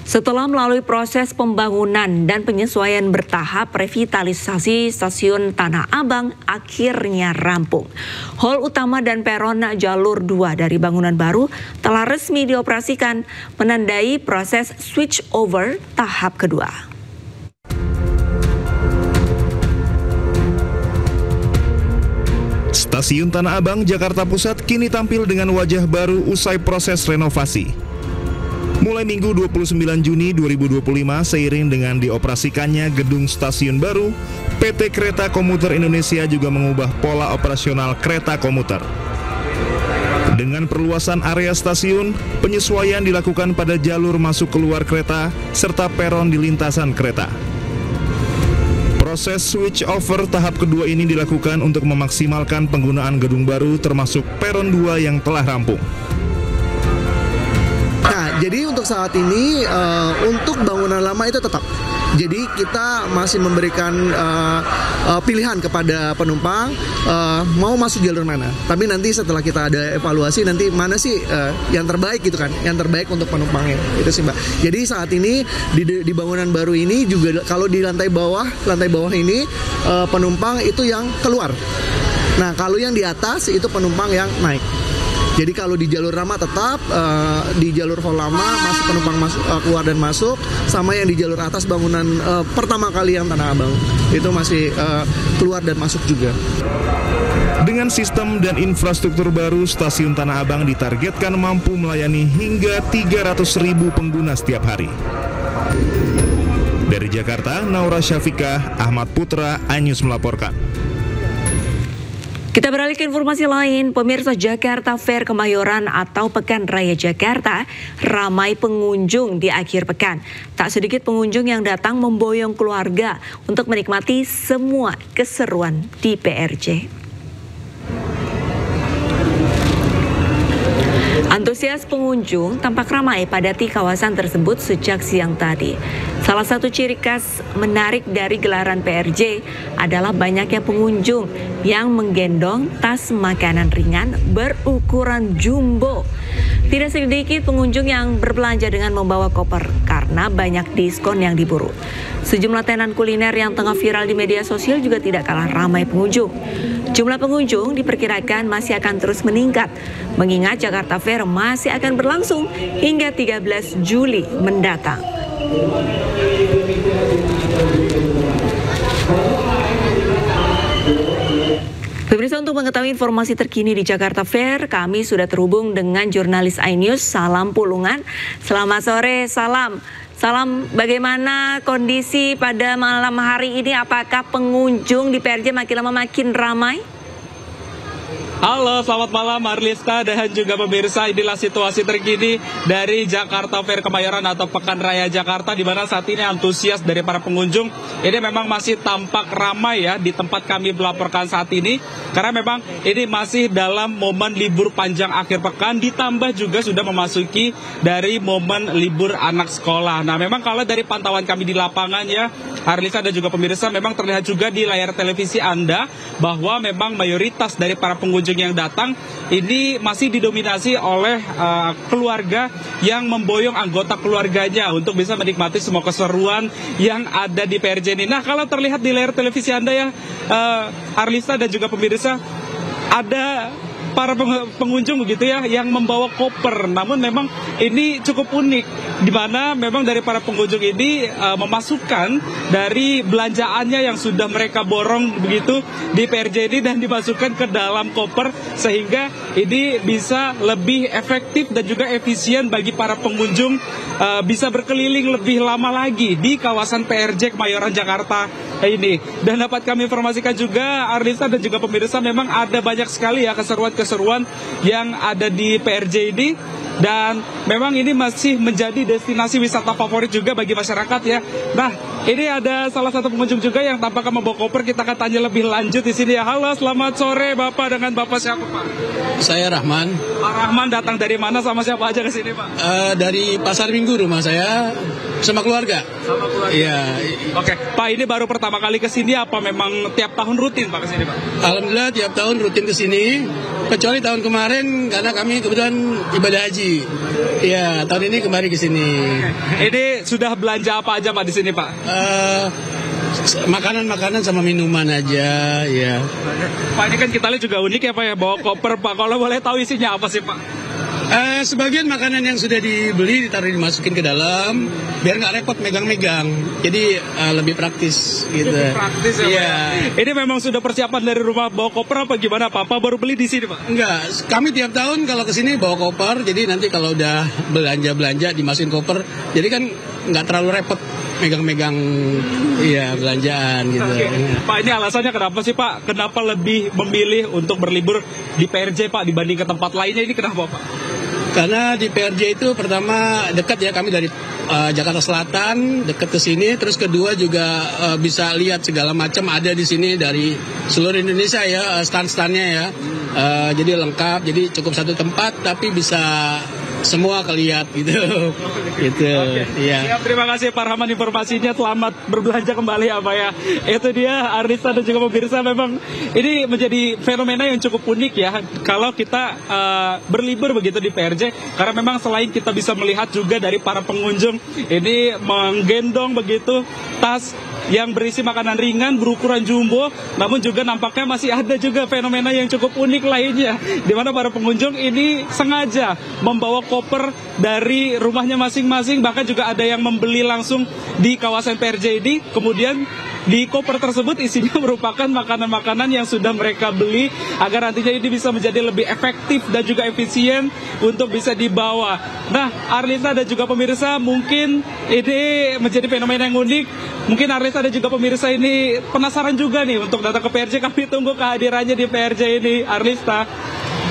K: Setelah melalui proses pembangunan dan penyesuaian bertahap, revitalisasi stasiun Tanah Abang akhirnya rampung. Hall utama dan peron jalur 2 dari bangunan baru telah resmi dioperasikan, menandai proses switch over tahap kedua.
B: Stasiun Tanah Abang, Jakarta Pusat kini tampil dengan wajah baru usai proses renovasi. Mulai Minggu 29 Juni 2025, seiring dengan dioperasikannya gedung stasiun baru, PT Kereta Komuter Indonesia juga mengubah pola operasional kereta komuter. Dengan perluasan area stasiun, penyesuaian dilakukan pada jalur masuk keluar kereta, serta peron di lintasan kereta. Proses switch over tahap kedua ini dilakukan untuk memaksimalkan penggunaan gedung baru termasuk peron 2 yang telah rampung.
I: Nah, jadi untuk saat ini untuk bangunan lama itu tetap. Jadi kita masih memberikan pilihan kepada penumpang mau masuk jalur mana. Tapi nanti setelah kita ada evaluasi nanti mana sih yang terbaik gitu kan, yang terbaik untuk penumpangnya. Itu sih Mbak. Jadi saat ini di bangunan baru ini juga kalau di lantai bawah ini penumpang itu yang keluar. Nah kalau yang di atas itu penumpang yang naik. Jadi kalau di jalur lama tetap, di jalur vol lama masih penumpang keluar dan masuk, sama yang di jalur atas bangunan pertama kali yang Tanah Abang itu masih keluar dan masuk juga.
B: Dengan sistem dan infrastruktur baru, stasiun Tanah Abang ditargetkan mampu melayani hingga 300.000 pengguna setiap hari. Dari Jakarta, Naura Syafiqah, Ahmad Putra, iNews melaporkan.
K: Kita beralih ke informasi lain, pemirsa. Jakarta Fair Kemayoran atau Pekan Raya Jakarta ramai pengunjung di akhir pekan. Tak sedikit pengunjung yang datang memboyong keluarga untuk menikmati semua keseruan di PRJ. Antusias pengunjung tampak ramai padati kawasan tersebut sejak siang tadi. Salah satu ciri khas menarik dari gelaran PRJ adalah banyaknya pengunjung yang menggendong tas makanan ringan berukuran jumbo. Tidak sedikit pengunjung yang berbelanja dengan membawa koper karena banyak diskon yang diburu. Sejumlah tenan kuliner yang tengah viral di media sosial juga tidak kalah ramai pengunjung. Jumlah pengunjung diperkirakan masih akan terus meningkat, mengingat Jakarta Fair masih akan berlangsung hingga 13 Juli mendatang. Pemirsa, untuk mengetahui informasi terkini di Jakarta Fair, kami sudah terhubung dengan jurnalis iNews Salam Pulungan. Selamat sore, Salam. Salam, bagaimana kondisi pada malam hari ini? Apakah pengunjung di PRJ makin lama makin ramai?
P: Halo, selamat malam Arlista dan juga pemirsa. Inilah situasi terkini dari Jakarta Fair Kemayoran atau Pekan Raya Jakarta, di mana saat ini antusias dari para pengunjung ini memang masih tampak ramai ya di tempat kami melaporkan saat ini, karena memang ini masih dalam momen libur panjang akhir pekan, ditambah juga sudah memasuki dari momen libur anak sekolah. Nah, memang kalau dari pantauan kami di lapangan ya Arlista dan juga pemirsa, memang terlihat juga di layar televisi Anda bahwa memang mayoritas dari para pengunjung yang datang ini masih didominasi oleh keluarga yang memboyong anggota keluarganya untuk bisa menikmati semua keseruan yang ada di PRJ ini. Nah, kalau terlihat di layar televisi Anda ya Arlista dan juga pemirsa, ada para pengunjung begitu ya yang membawa koper. Namun memang ini cukup unik, di mana memang dari para pengunjung ini memasukkan dari belanjaannya yang sudah mereka borong begitu di PRJ ini dan dimasukkan ke dalam koper, sehingga ini bisa lebih efektif dan juga efisien bagi para pengunjung bisa berkeliling lebih lama lagi di kawasan PRJ Kemayoran Jakarta ini. Dan dapat kami informasikan juga Arlista dan juga pemirsa, memang ada banyak sekali ya keseruan yang ada di PRJ ini, dan memang ini masih menjadi destinasi wisata favorit juga bagi masyarakat ya. Nah, ini ada salah satu pengunjung juga yang tampaknya membawa koper. Kita akan tanya lebih lanjut di sini ya. Halo, selamat sore Bapak. Dengan Bapak siapa Pak?
R: Saya Rahman.
P: Pak Rahman datang dari mana, sama siapa aja ke sini Pak?
R: Dari Pasar Minggu, rumah saya sama keluarga.
P: Sama keluarga.
R: Iya.
P: Oke, Pak, ini baru pertama kali ke sini apa memang tiap tahun rutin Pak ke sini Pak?
R: Alhamdulillah tiap tahun rutin ke sini. Kecuali tahun kemarin karena kami kebetulan ibadah haji. Iya, tahun ini kembali ke sini.
P: Ini sudah belanja apa aja Pak di sini Pak?
R: Makanan sama minuman aja, ya.
P: Pak, ini kan kita lihat juga unik ya Pak ya, bawa koper Pak. Kalau boleh tahu isinya apa sih Pak?
R: Sebagian makanan yang sudah dibeli dimasukin ke dalam biar nggak repot megang-megang. Jadi lebih praktis gitu.
P: Lebih praktis ya,
R: Iya.
P: Pak. Ini memang sudah persiapan dari rumah bawa koper apa gimana Pak? Apa baru beli di sini Pak?
R: Enggak, kami tiap tahun kalau ke sini bawa koper. Jadi nanti kalau udah belanja dimasukin koper. Jadi kan nggak terlalu repot megang-megang belanjaan gitu.
P: Pak, ini alasannya kenapa sih Pak? Kenapa lebih memilih untuk berlibur di PRJ Pak dibanding ke tempat lainnya, ini kenapa Pak?
R: Karena di PRJ itu pertama dekat ya, kami dari Jakarta Selatan dekat ke sini, terus kedua juga bisa lihat segala macam ada di sini dari seluruh Indonesia ya, stand-standnya ya. Jadi lengkap, jadi cukup satu tempat tapi bisa semua kelihat gitu. Gitu. Iya.
P: Siap, terima kasih Pak Rahman informasinya. Selamat berbelanja kembali ya Pak ya. Itu dia Arista dan juga pemirsa, memang ini menjadi fenomena yang cukup unik ya kalau kita berlibur begitu di PRJ, karena memang selain kita bisa melihat juga dari para pengunjung ini menggendong begitu tas yang berisi makanan ringan berukuran jumbo, namun juga nampaknya masih ada juga fenomena yang cukup unik lainnya, di mana para pengunjung ini sengaja membawa koper dari rumahnya masing-masing, bahkan juga ada yang membeli langsung di kawasan PRJ ini, kemudian di koper tersebut isinya merupakan makanan-makanan yang sudah mereka beli agar nantinya ini bisa menjadi lebih efektif dan juga efisien untuk bisa dibawa. Nah, Arlisa dan juga pemirsa, mungkin ini menjadi fenomena yang unik. Mungkin Arlisa dan juga pemirsa ini penasaran juga nih untuk datang ke PRJ. Kami tunggu kehadirannya di PRJ ini, Arlisa.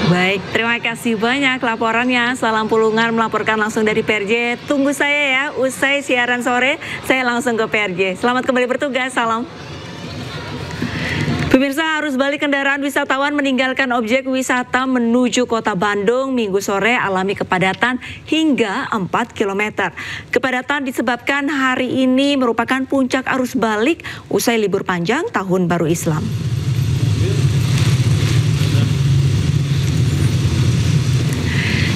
K: Baik, terima kasih banyak laporannya. Salam Pulungan melaporkan langsung dari PRJ. Tunggu saya ya, usai siaran sore, saya langsung ke PRJ. Selamat kembali bertugas, salam. Pemirsa, arus balik kendaraan wisatawan meninggalkan objek wisata menuju kota Bandung Minggu sore alami kepadatan hingga 4 km. Kepadatan disebabkan hari ini merupakan puncak arus balik usai libur panjang Tahun Baru Islam.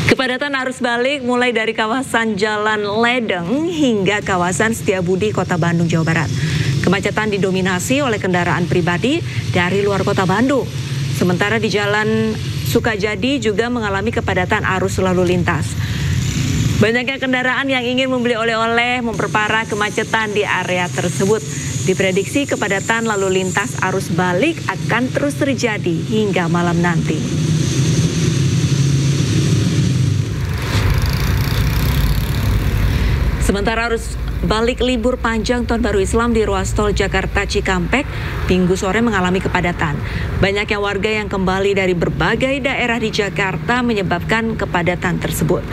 K: Kepadatan arus balik mulai dari kawasan Jalan Ledeng hingga kawasan Setiabudi, Kota Bandung, Jawa Barat. Kemacetan didominasi oleh kendaraan pribadi dari luar Kota Bandung. Sementara di Jalan Sukajadi juga mengalami kepadatan arus lalu lintas. Banyaknya kendaraan yang ingin membeli oleh-oleh memperparah kemacetan di area tersebut. Diprediksi kepadatan lalu lintas arus balik akan terus terjadi hingga malam nanti. Sementara arus balik libur panjang Tahun Baru Islam di ruas tol Jakarta Cikampek Minggu sore mengalami kepadatan. Banyaknya warga yang kembali dari berbagai daerah di Jakarta menyebabkan kepadatan tersebut.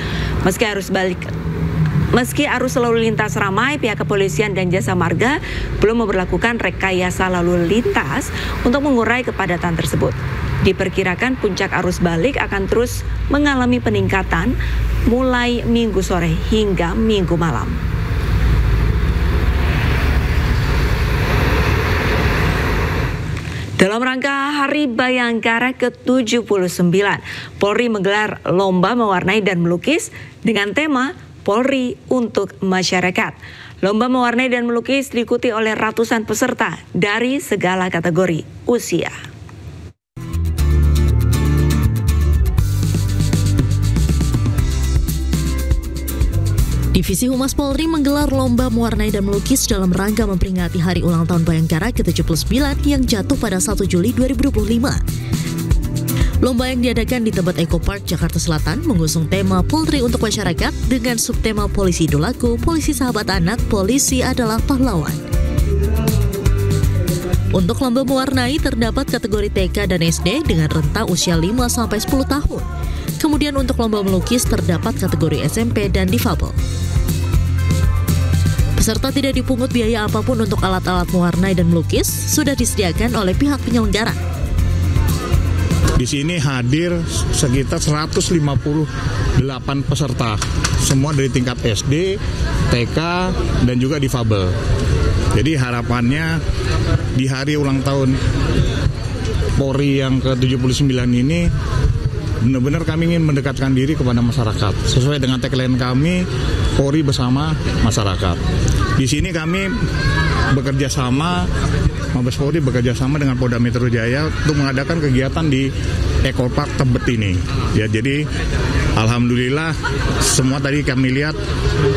K: Meski arus lalu lintas ramai, pihak kepolisian dan jasa marga belum memberlakukan rekayasa lalu lintas untuk mengurai kepadatan tersebut. Diperkirakan puncak arus balik akan terus mengalami peningkatan mulai Minggu sore hingga Minggu malam. Dalam rangka Hari Bayangkara ke-79, Polri menggelar lomba mewarnai dan melukis dengan tema Polri untuk Masyarakat. Lomba mewarnai dan melukis diikuti oleh ratusan peserta dari segala kategori usia.
A: Divisi Humas Polri menggelar lomba mewarnai dan melukis dalam rangka memperingati Hari Ulang Tahun Bayangkara ke-79 yang jatuh pada 1 Juli 2025. Lomba yang diadakan di Tebet Eco Park, Jakarta Selatan mengusung tema Polri untuk Masyarakat dengan subtema Polisi Idolaku, Polisi Sahabat Anak, Polisi adalah Pahlawan. Untuk lomba mewarnai terdapat kategori TK dan SD dengan rentang usia 5-10 tahun. Kemudian untuk lomba melukis terdapat kategori SMP dan difabel. Peserta tidak dipungut biaya apapun untuk alat-alat mewarnai dan melukis, sudah disediakan oleh pihak penyelenggara.
C: Di sini hadir sekitar 158 peserta, semua dari tingkat SD, TK, dan juga difabel. Jadi harapannya di hari ulang tahun Polri yang ke-79 ini benar-benar kami ingin mendekatkan diri kepada masyarakat sesuai dengan tagline kami, Polri bersama masyarakat. Di sini kami bekerja sama, Mabes Polri bekerja sama dengan Polda Metro Jaya untuk mengadakan kegiatan di Ekol Park Tebet ini. Ya, jadi alhamdulillah semua tadi kami lihat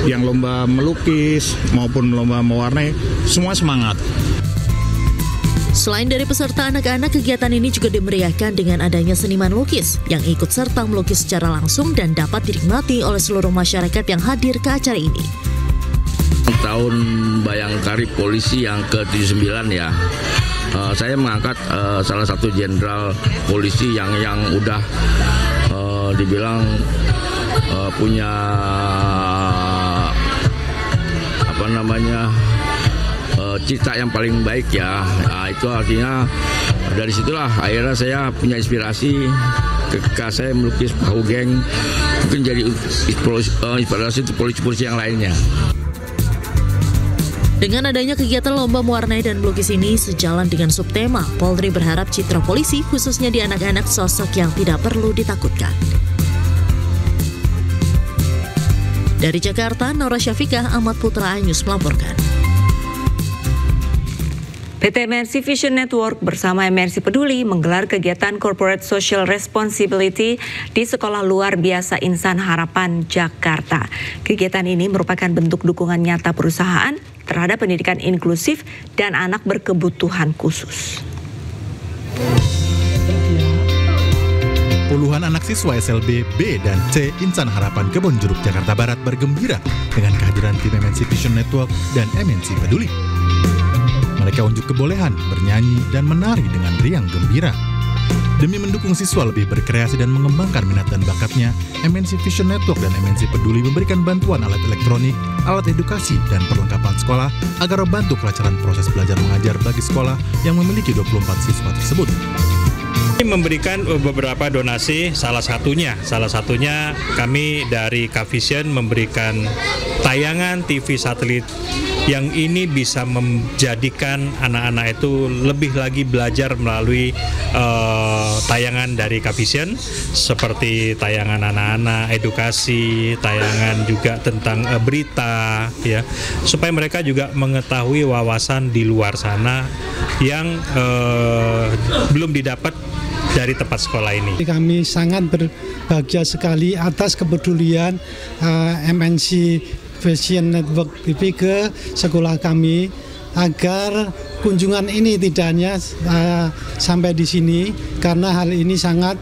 C: yang lomba melukis maupun lomba mewarnai semua semangat.
A: Selain dari peserta anak-anak, kegiatan ini juga dimeriahkan dengan adanya seniman lukis yang ikut serta melukis secara langsung dan dapat dinikmati oleh seluruh masyarakat yang hadir ke acara ini.
S: Tahun Bayangkari Polisi yang ke-79 ya, saya mengangkat salah satu jenderal polisi yang udah dibilang punya cita yang paling baik ya. Nah, itu artinya dari situlah akhirnya saya punya inspirasi ketika saya melukis perahu geng, mungkin jadi inspirasi untuk polisi-polisi yang lainnya.
A: Dengan adanya kegiatan lomba mewarnai dan melukis ini sejalan dengan subtema, Polri berharap citra polisi khususnya di anak-anak sosok yang tidak perlu ditakutkan. Dari Jakarta, Nora Syafikah, Ahmad Putra iNews melaporkan.
K: PT MNC Vision Network bersama MNC Peduli menggelar kegiatan Corporate Social Responsibility di Sekolah Luar Biasa Insan Harapan, Jakarta. Kegiatan ini merupakan bentuk dukungan nyata perusahaan terhadap pendidikan inklusif dan anak berkebutuhan khusus.
T: Puluhan anak siswa SLB, B, dan C Insan Harapan Kebonjeruk, Jakarta Barat bergembira dengan kehadiran tim MNC Vision Network dan MNC Peduli. Mereka unjuk kebolehan bernyanyi dan menari dengan riang gembira. Demi mendukung siswa lebih berkreasi dan mengembangkan minat dan bakatnya, MNC Vision Network dan MNC Peduli memberikan bantuan alat elektronik, alat edukasi, dan perlengkapan sekolah agar membantu kelancaran proses belajar mengajar bagi sekolah yang memiliki 24 siswa tersebut.
U: Memberikan beberapa donasi, salah satunya kami dari K-Vision memberikan tayangan TV satelit yang ini bisa menjadikan anak-anak itu lebih lagi belajar melalui tayangan dari K-Vision seperti tayangan anak-anak, edukasi, tayangan juga tentang berita ya, supaya mereka juga mengetahui wawasan di luar sana yang belum didapat dari tempat sekolah ini.
V: Kami sangat berbahagia sekali atas kepedulian MNC Vision Network TV ke sekolah kami agar kunjungan ini tidak hanya sampai di sini, karena hal ini sangat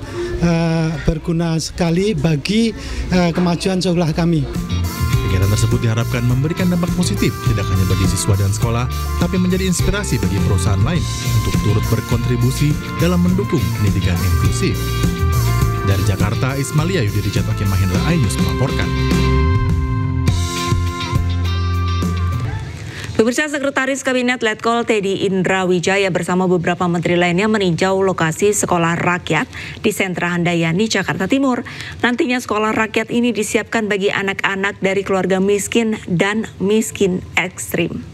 V: berguna sekali bagi kemajuan sekolah kami.
T: Kegiatan tersebut diharapkan memberikan dampak positif tidak hanya bagi siswa dan sekolah, tapi menjadi inspirasi bagi perusahaan lain untuk turut berkontribusi dalam mendukung pendidikan inklusif. Dari Jakarta, Ismalia Yudi Richard Hakim Mahendra iNews melaporkan.
K: Pemirsa, Sekretaris Kabinet Letkol Teddy Indra Wijaya bersama beberapa menteri lainnya meninjau lokasi sekolah rakyat di Sentra Handayani, Jakarta Timur. Nantinya sekolah rakyat ini disiapkan bagi anak-anak dari keluarga miskin dan miskin ekstrim.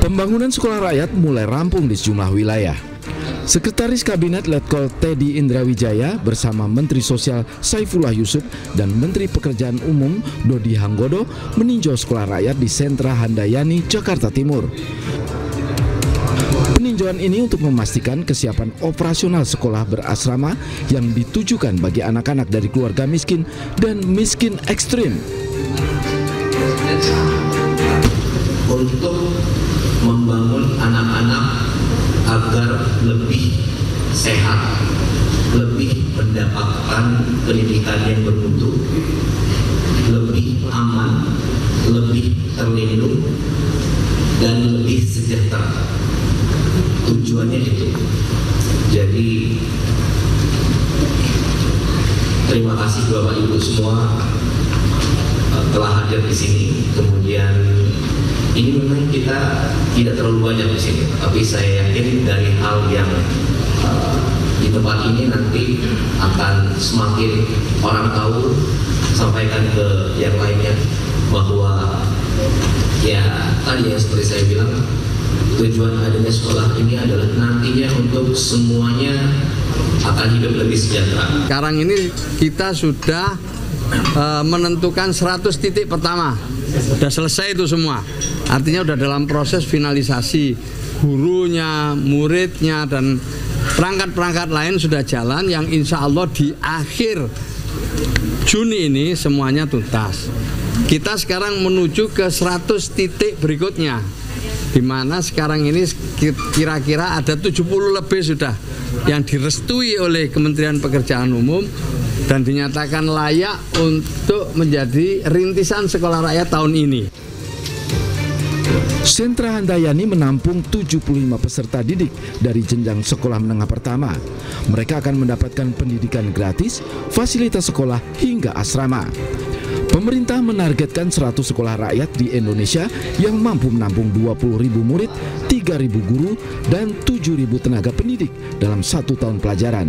F: Pembangunan sekolah rakyat mulai rampung di sejumlah wilayah. Sekretaris Kabinet Letkol Teddy Indra Wijaya bersama Menteri Sosial Saifullah Yusuf dan Menteri Pekerjaan Umum Dodi Hanggodo meninjau sekolah rakyat di Sentra Handayani, Jakarta Timur. Peninjauan ini untuk memastikan kesiapan operasional sekolah berasrama yang ditujukan bagi anak-anak dari keluarga miskin dan miskin ekstrim.
W: Untuk membangun anak-anak agar lebih sehat, lebih mendapatkan pendidikan yang bermutu, lebih aman, lebih terlindung, dan lebih sejahtera. Tujuannya itu. Jadi terima kasih Bapak Ibu semua telah hadir di sini. Kemudian ini memang kita tidak terlalu banyak di sini, tapi saya yakin dari hal yang di tempat ini nanti akan semakin orang tahu, sampaikan ke yang lainnya bahwa ya tadi yang seperti saya bilang, tujuan adanya sekolah ini adalah nantinya untuk semuanya akan hidup lebih sejahtera.
X: Sekarang ini kita sudah
E: menentukan 100 titik pertama. Sudah selesai itu semua. Artinya sudah dalam proses finalisasi. Gurunya, muridnya, dan perangkat-perangkat lain sudah jalan yang insya Allah di akhir Juni ini semuanya tuntas. Kita sekarang menuju ke 100 titik berikutnya, di mana sekarang ini kira-kira ada 70 lebih sudah yang direstui oleh Kementerian Pekerjaan Umum dan dinyatakan layak untuk menjadi rintisan sekolah rakyat tahun ini.
F: Sentra Handayani menampung 75 peserta didik dari jenjang sekolah menengah pertama. Mereka akan mendapatkan pendidikan gratis, fasilitas sekolah hingga asrama. Pemerintah menargetkan 100 sekolah rakyat di Indonesia yang mampu menampung 20.000 murid, 3.000 guru, dan 7.000 tenaga pendidik dalam 1 tahun pelajaran.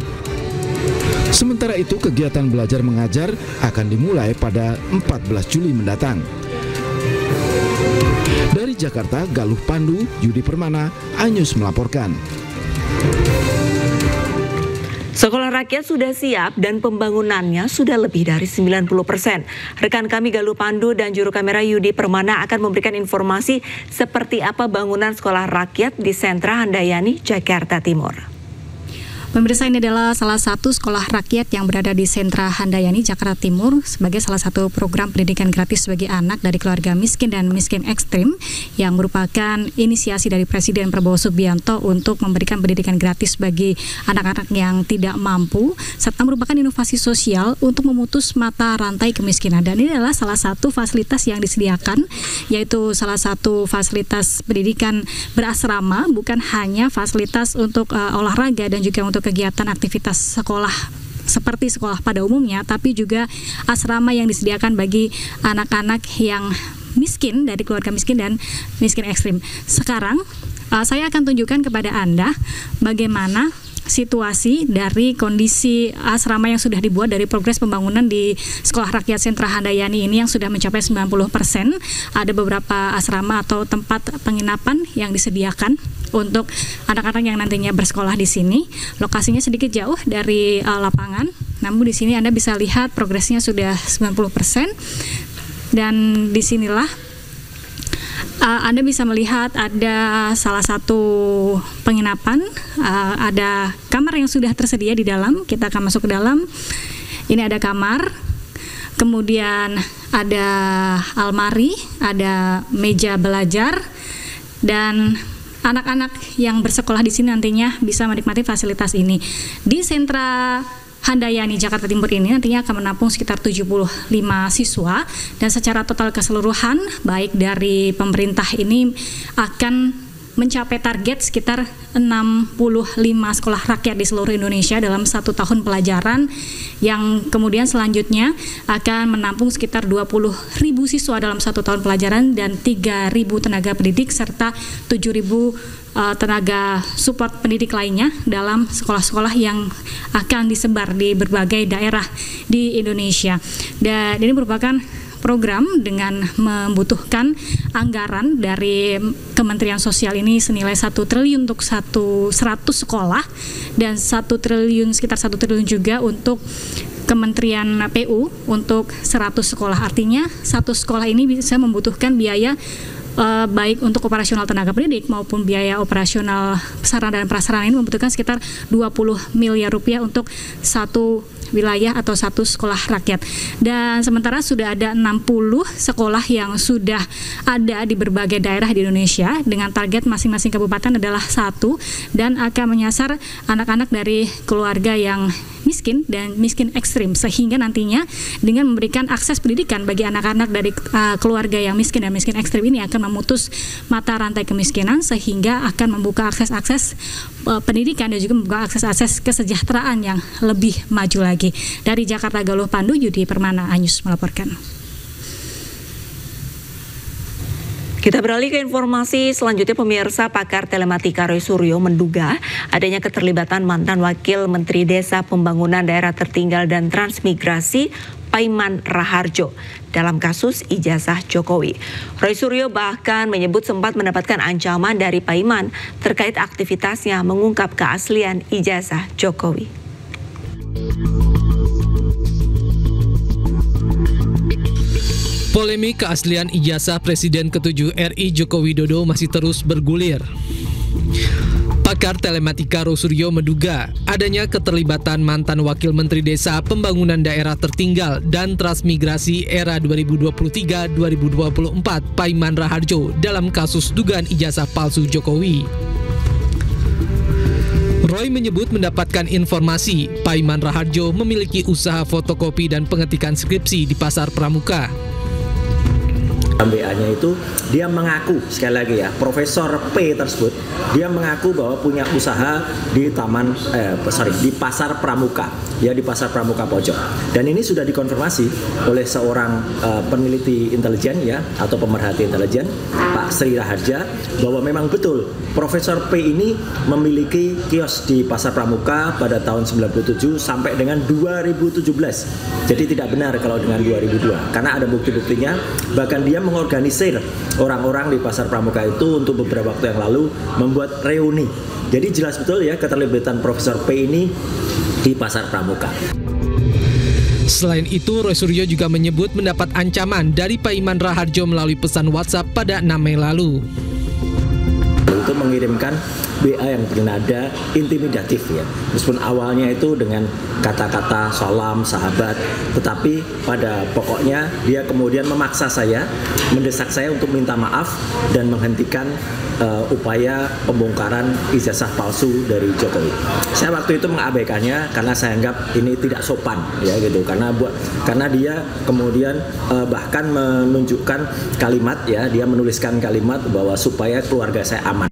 F: Sementara itu, kegiatan belajar mengajar akan dimulai pada 14 Juli mendatang. Dari Jakarta, Galuh Pandu, Yudi Permana, Anyus melaporkan.
K: Sekolah rakyat sudah siap dan pembangunannya sudah lebih dari 90%. Rekan kami Galuh Pandu dan juru kamera Yudi Permana akan memberikan informasi seperti apa bangunan sekolah rakyat di Sentra Handayani, Jakarta Timur.
G: Pemirsa, ini adalah salah satu sekolah rakyat yang berada di Sentra Handayani, Jakarta Timur sebagai salah satu program pendidikan gratis bagi anak dari keluarga miskin dan miskin ekstrim yang merupakan inisiasi dari Presiden Prabowo Subianto untuk memberikan pendidikan gratis bagi anak-anak yang tidak mampu serta merupakan inovasi sosial untuk memutus mata rantai kemiskinan. Dan ini adalah salah satu fasilitas yang disediakan, yaitu salah satu fasilitas pendidikan berasrama, bukan hanya fasilitas untuk olahraga dan juga untuk kegiatan aktivitas sekolah seperti sekolah pada umumnya, tapi juga asrama yang disediakan bagi anak-anak yang miskin dari keluarga miskin dan miskin ekstrim. Sekarang saya akan tunjukkan kepada Anda bagaimana situasi dari kondisi asrama yang sudah dibuat dari progres pembangunan di Sekolah Rakyat Sentra Handayani ini yang sudah mencapai 90%. Ada beberapa asrama atau tempat penginapan yang disediakan untuk anak-anak yang nantinya bersekolah di sini. Lokasinya sedikit jauh dari lapangan, namun di sini Anda bisa lihat progresnya sudah 90%. Dan disinilah Anda bisa melihat ada salah satu penginapan, ada kamar yang sudah tersedia di dalam. Kita akan masuk ke dalam. Ini ada kamar, kemudian ada almari, ada meja belajar, dan anak-anak yang bersekolah di sini nantinya bisa menikmati fasilitas ini. Di Sentra Handayani Jakarta Timur ini nantinya akan menampung sekitar 75 siswa, dan secara total keseluruhan baik dari pemerintah ini akan mencapai target sekitar 65 sekolah rakyat di seluruh Indonesia dalam 1 tahun pelajaran, yang kemudian selanjutnya akan menampung sekitar 20.000 siswa dalam 1 tahun pelajaran dan 3.000 tenaga pendidik serta 7.000 tenaga support pendidik lainnya dalam sekolah-sekolah yang akan disebar di berbagai daerah di Indonesia. Dan ini merupakan program dengan membutuhkan anggaran dari Kementerian Sosial ini senilai 1 triliun untuk 100 sekolah dan 1 triliun, sekitar 1 triliun juga untuk Kementerian PU untuk 100 sekolah. Artinya 1 sekolah ini bisa membutuhkan biaya baik untuk operasional tenaga pendidik maupun biaya operasional sarana dan prasarana ini membutuhkan sekitar 20 miliar rupiah untuk 1 wilayah atau 1 sekolah rakyat. Dan sementara sudah ada 60 sekolah yang sudah ada di berbagai daerah di Indonesia dengan target masing-masing kabupaten adalah 1 dan akan menyasar anak-anak dari keluarga yang miskin dan miskin ekstrim, sehingga nantinya dengan memberikan akses pendidikan bagi anak-anak dari keluarga yang miskin dan miskin ekstrim ini akan memutus mata rantai kemiskinan, sehingga akan membuka akses-akses pendidikan dan juga membuka akses-akses kesejahteraan yang lebih maju lagi. Dari Jakarta, Galuh Pandu, Yudi Permana, Anyus melaporkan.
K: Kita beralih ke informasi selanjutnya. Pemirsa, pakar telematika Roy Suryo menduga adanya keterlibatan mantan Wakil Menteri Desa Pembangunan Daerah Tertinggal dan Transmigrasi Paiman Raharjo dalam kasus ijazah Jokowi. Roy Suryo bahkan menyebut sempat mendapatkan ancaman dari Paiman terkait aktivitasnya mengungkap keaslian ijazah Jokowi.
D: Polemik keaslian ijazah Presiden ke-7 RI Joko Widodo masih terus bergulir. Pakar telematika Rosuryo menduga adanya keterlibatan mantan Wakil Menteri Desa Pembangunan Daerah Tertinggal dan Transmigrasi era 2023-2024 Paiman Raharjo dalam kasus dugaan ijazah palsu Jokowi. Roy menyebut mendapatkan informasi Paiman Raharjo memiliki usaha fotokopi dan pengetikan skripsi di Pasar Pramuka.
L: MBA-nya itu dia mengaku, sekali lagi ya, Profesor P tersebut dia mengaku bahwa punya usaha di di Pasar Pramuka, ya, di Pasar Pramuka Pojok. Dan ini sudah dikonfirmasi oleh seorang peneliti intelijen, ya, atau pemerhati intelijen, Pak Sri Raharja, bahwa memang betul Profesor P ini memiliki kios di Pasar Pramuka pada tahun 97 sampai dengan 2017. Jadi tidak benar kalau dengan 2002, karena ada bukti-buktinya. Bahkan dia mengorganisir orang-orang di Pasar Pramuka itu untuk beberapa waktu yang lalu membuat reuni. Jadi jelas betul ya keterlibatan Profesor P ini di Pasar Pramuka.
D: Selain itu, Rosuryo juga menyebut mendapat ancaman dari Paiman Raharjo melalui pesan WhatsApp pada 6 Mei lalu.
L: Itu mengirimkan BA yang bernada intimidatif, ya. Meskipun awalnya itu dengan kata-kata salam, sahabat, tetapi pada pokoknya dia kemudian memaksa saya, mendesak saya untuk minta maaf dan menghentikan upaya pembongkaran ijazah palsu dari Jokowi. Saya waktu itu mengabaikannya karena saya anggap ini tidak sopan, ya gitu. Karena dia kemudian bahkan menunjukkan kalimat, ya, dia menuliskan kalimat bahwa supaya keluarga saya aman.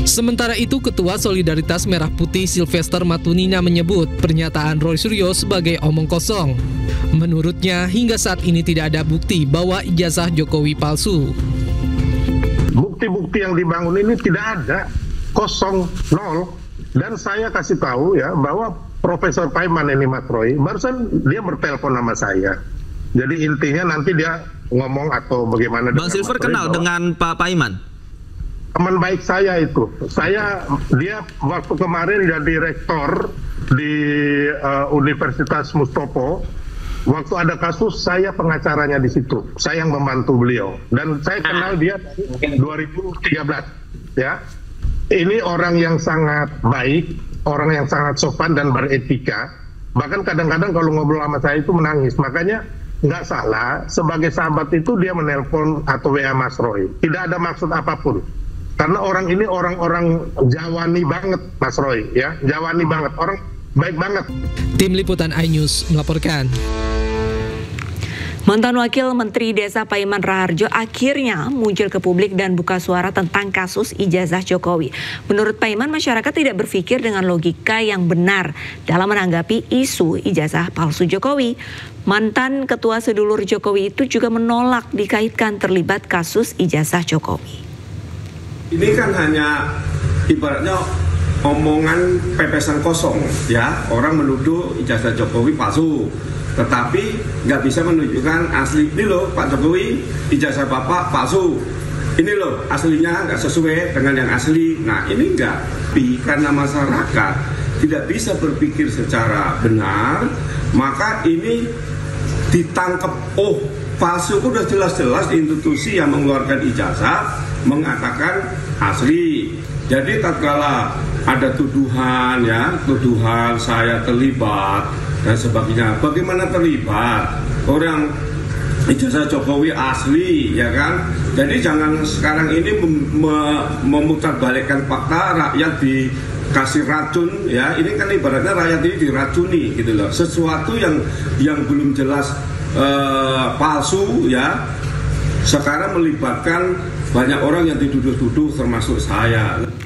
D: Sementara itu, Ketua Solidaritas Merah Putih Sylvester Matunina menyebut pernyataan Rosuryo sebagai omong kosong. Menurutnya, hingga saat ini tidak ada bukti bahwa ijazah Jokowi palsu.
Q: Bukti-bukti yang dibangun ini tidak ada, kosong, nol. Dan saya kasih tahu, ya, bahwa Profesor Paiman ini, Mas Roy, barusan dia bertelepon sama saya. Jadi intinya nanti dia ngomong atau bagaimana.
X: Bang Silver kenal dengan Pak Paiman?
Q: Teman baik saya itu. Dia waktu kemarin jadi rektor di Universitas Mustopo. Waktu ada kasus, saya pengacaranya di situ. Saya yang membantu beliau. Dan saya kenal dia dari 2013. Ya. Ini orang yang sangat baik, orang yang sangat sopan dan beretika. Bahkan kadang-kadang kalau ngobrol sama saya itu menangis. Makanya nggak salah, sebagai sahabat itu dia menelpon atau WA Mas Roy. Tidak ada maksud apapun. Karena orang ini orang-orang Jawani banget, Mas Roy, ya, Jawani banget, orang baik banget.
D: Tim Liputan iNews melaporkan.
K: Mantan Wakil Menteri Desa Paiman Raharjo akhirnya muncul ke publik dan buka suara tentang kasus ijazah Jokowi. Menurut Paiman, masyarakat tidak berpikir dengan logika yang benar dalam menanggapi isu ijazah palsu Jokowi. Mantan Ketua Sedulur Jokowi itu juga menolak dikaitkan terlibat kasus ijazah Jokowi.
Y: Ini kan hanya ibaratnya omongan pepesan kosong, ya. Orang menuduh ijazah Jokowi palsu, tetapi nggak bisa menunjukkan asli. Ini loh Pak Jokowi, ijazah Bapak palsu. Ini loh aslinya nggak sesuai dengan yang asli. Nah ini nggak, karena masyarakat tidak bisa berpikir secara benar, maka ini ditangkap, oh palsu. Udah jelas-jelas institusi yang mengeluarkan ijazah mengatakan asli. Jadi tatkala ada tuduhan, ya, tuduhan saya terlibat dan sebagainya. Bagaimana terlibat? Orang ijazah Jokowi asli, ya kan? Jadi jangan sekarang ini memutarbalikkan fakta, rakyat dikasih racun, ya. Ini kan ibaratnya rakyat ini diracuni gitu loh. Sesuatu yang belum jelas palsu, ya. Sekarang melibatkan banyak orang yang dituduh-tuduh termasuk saya.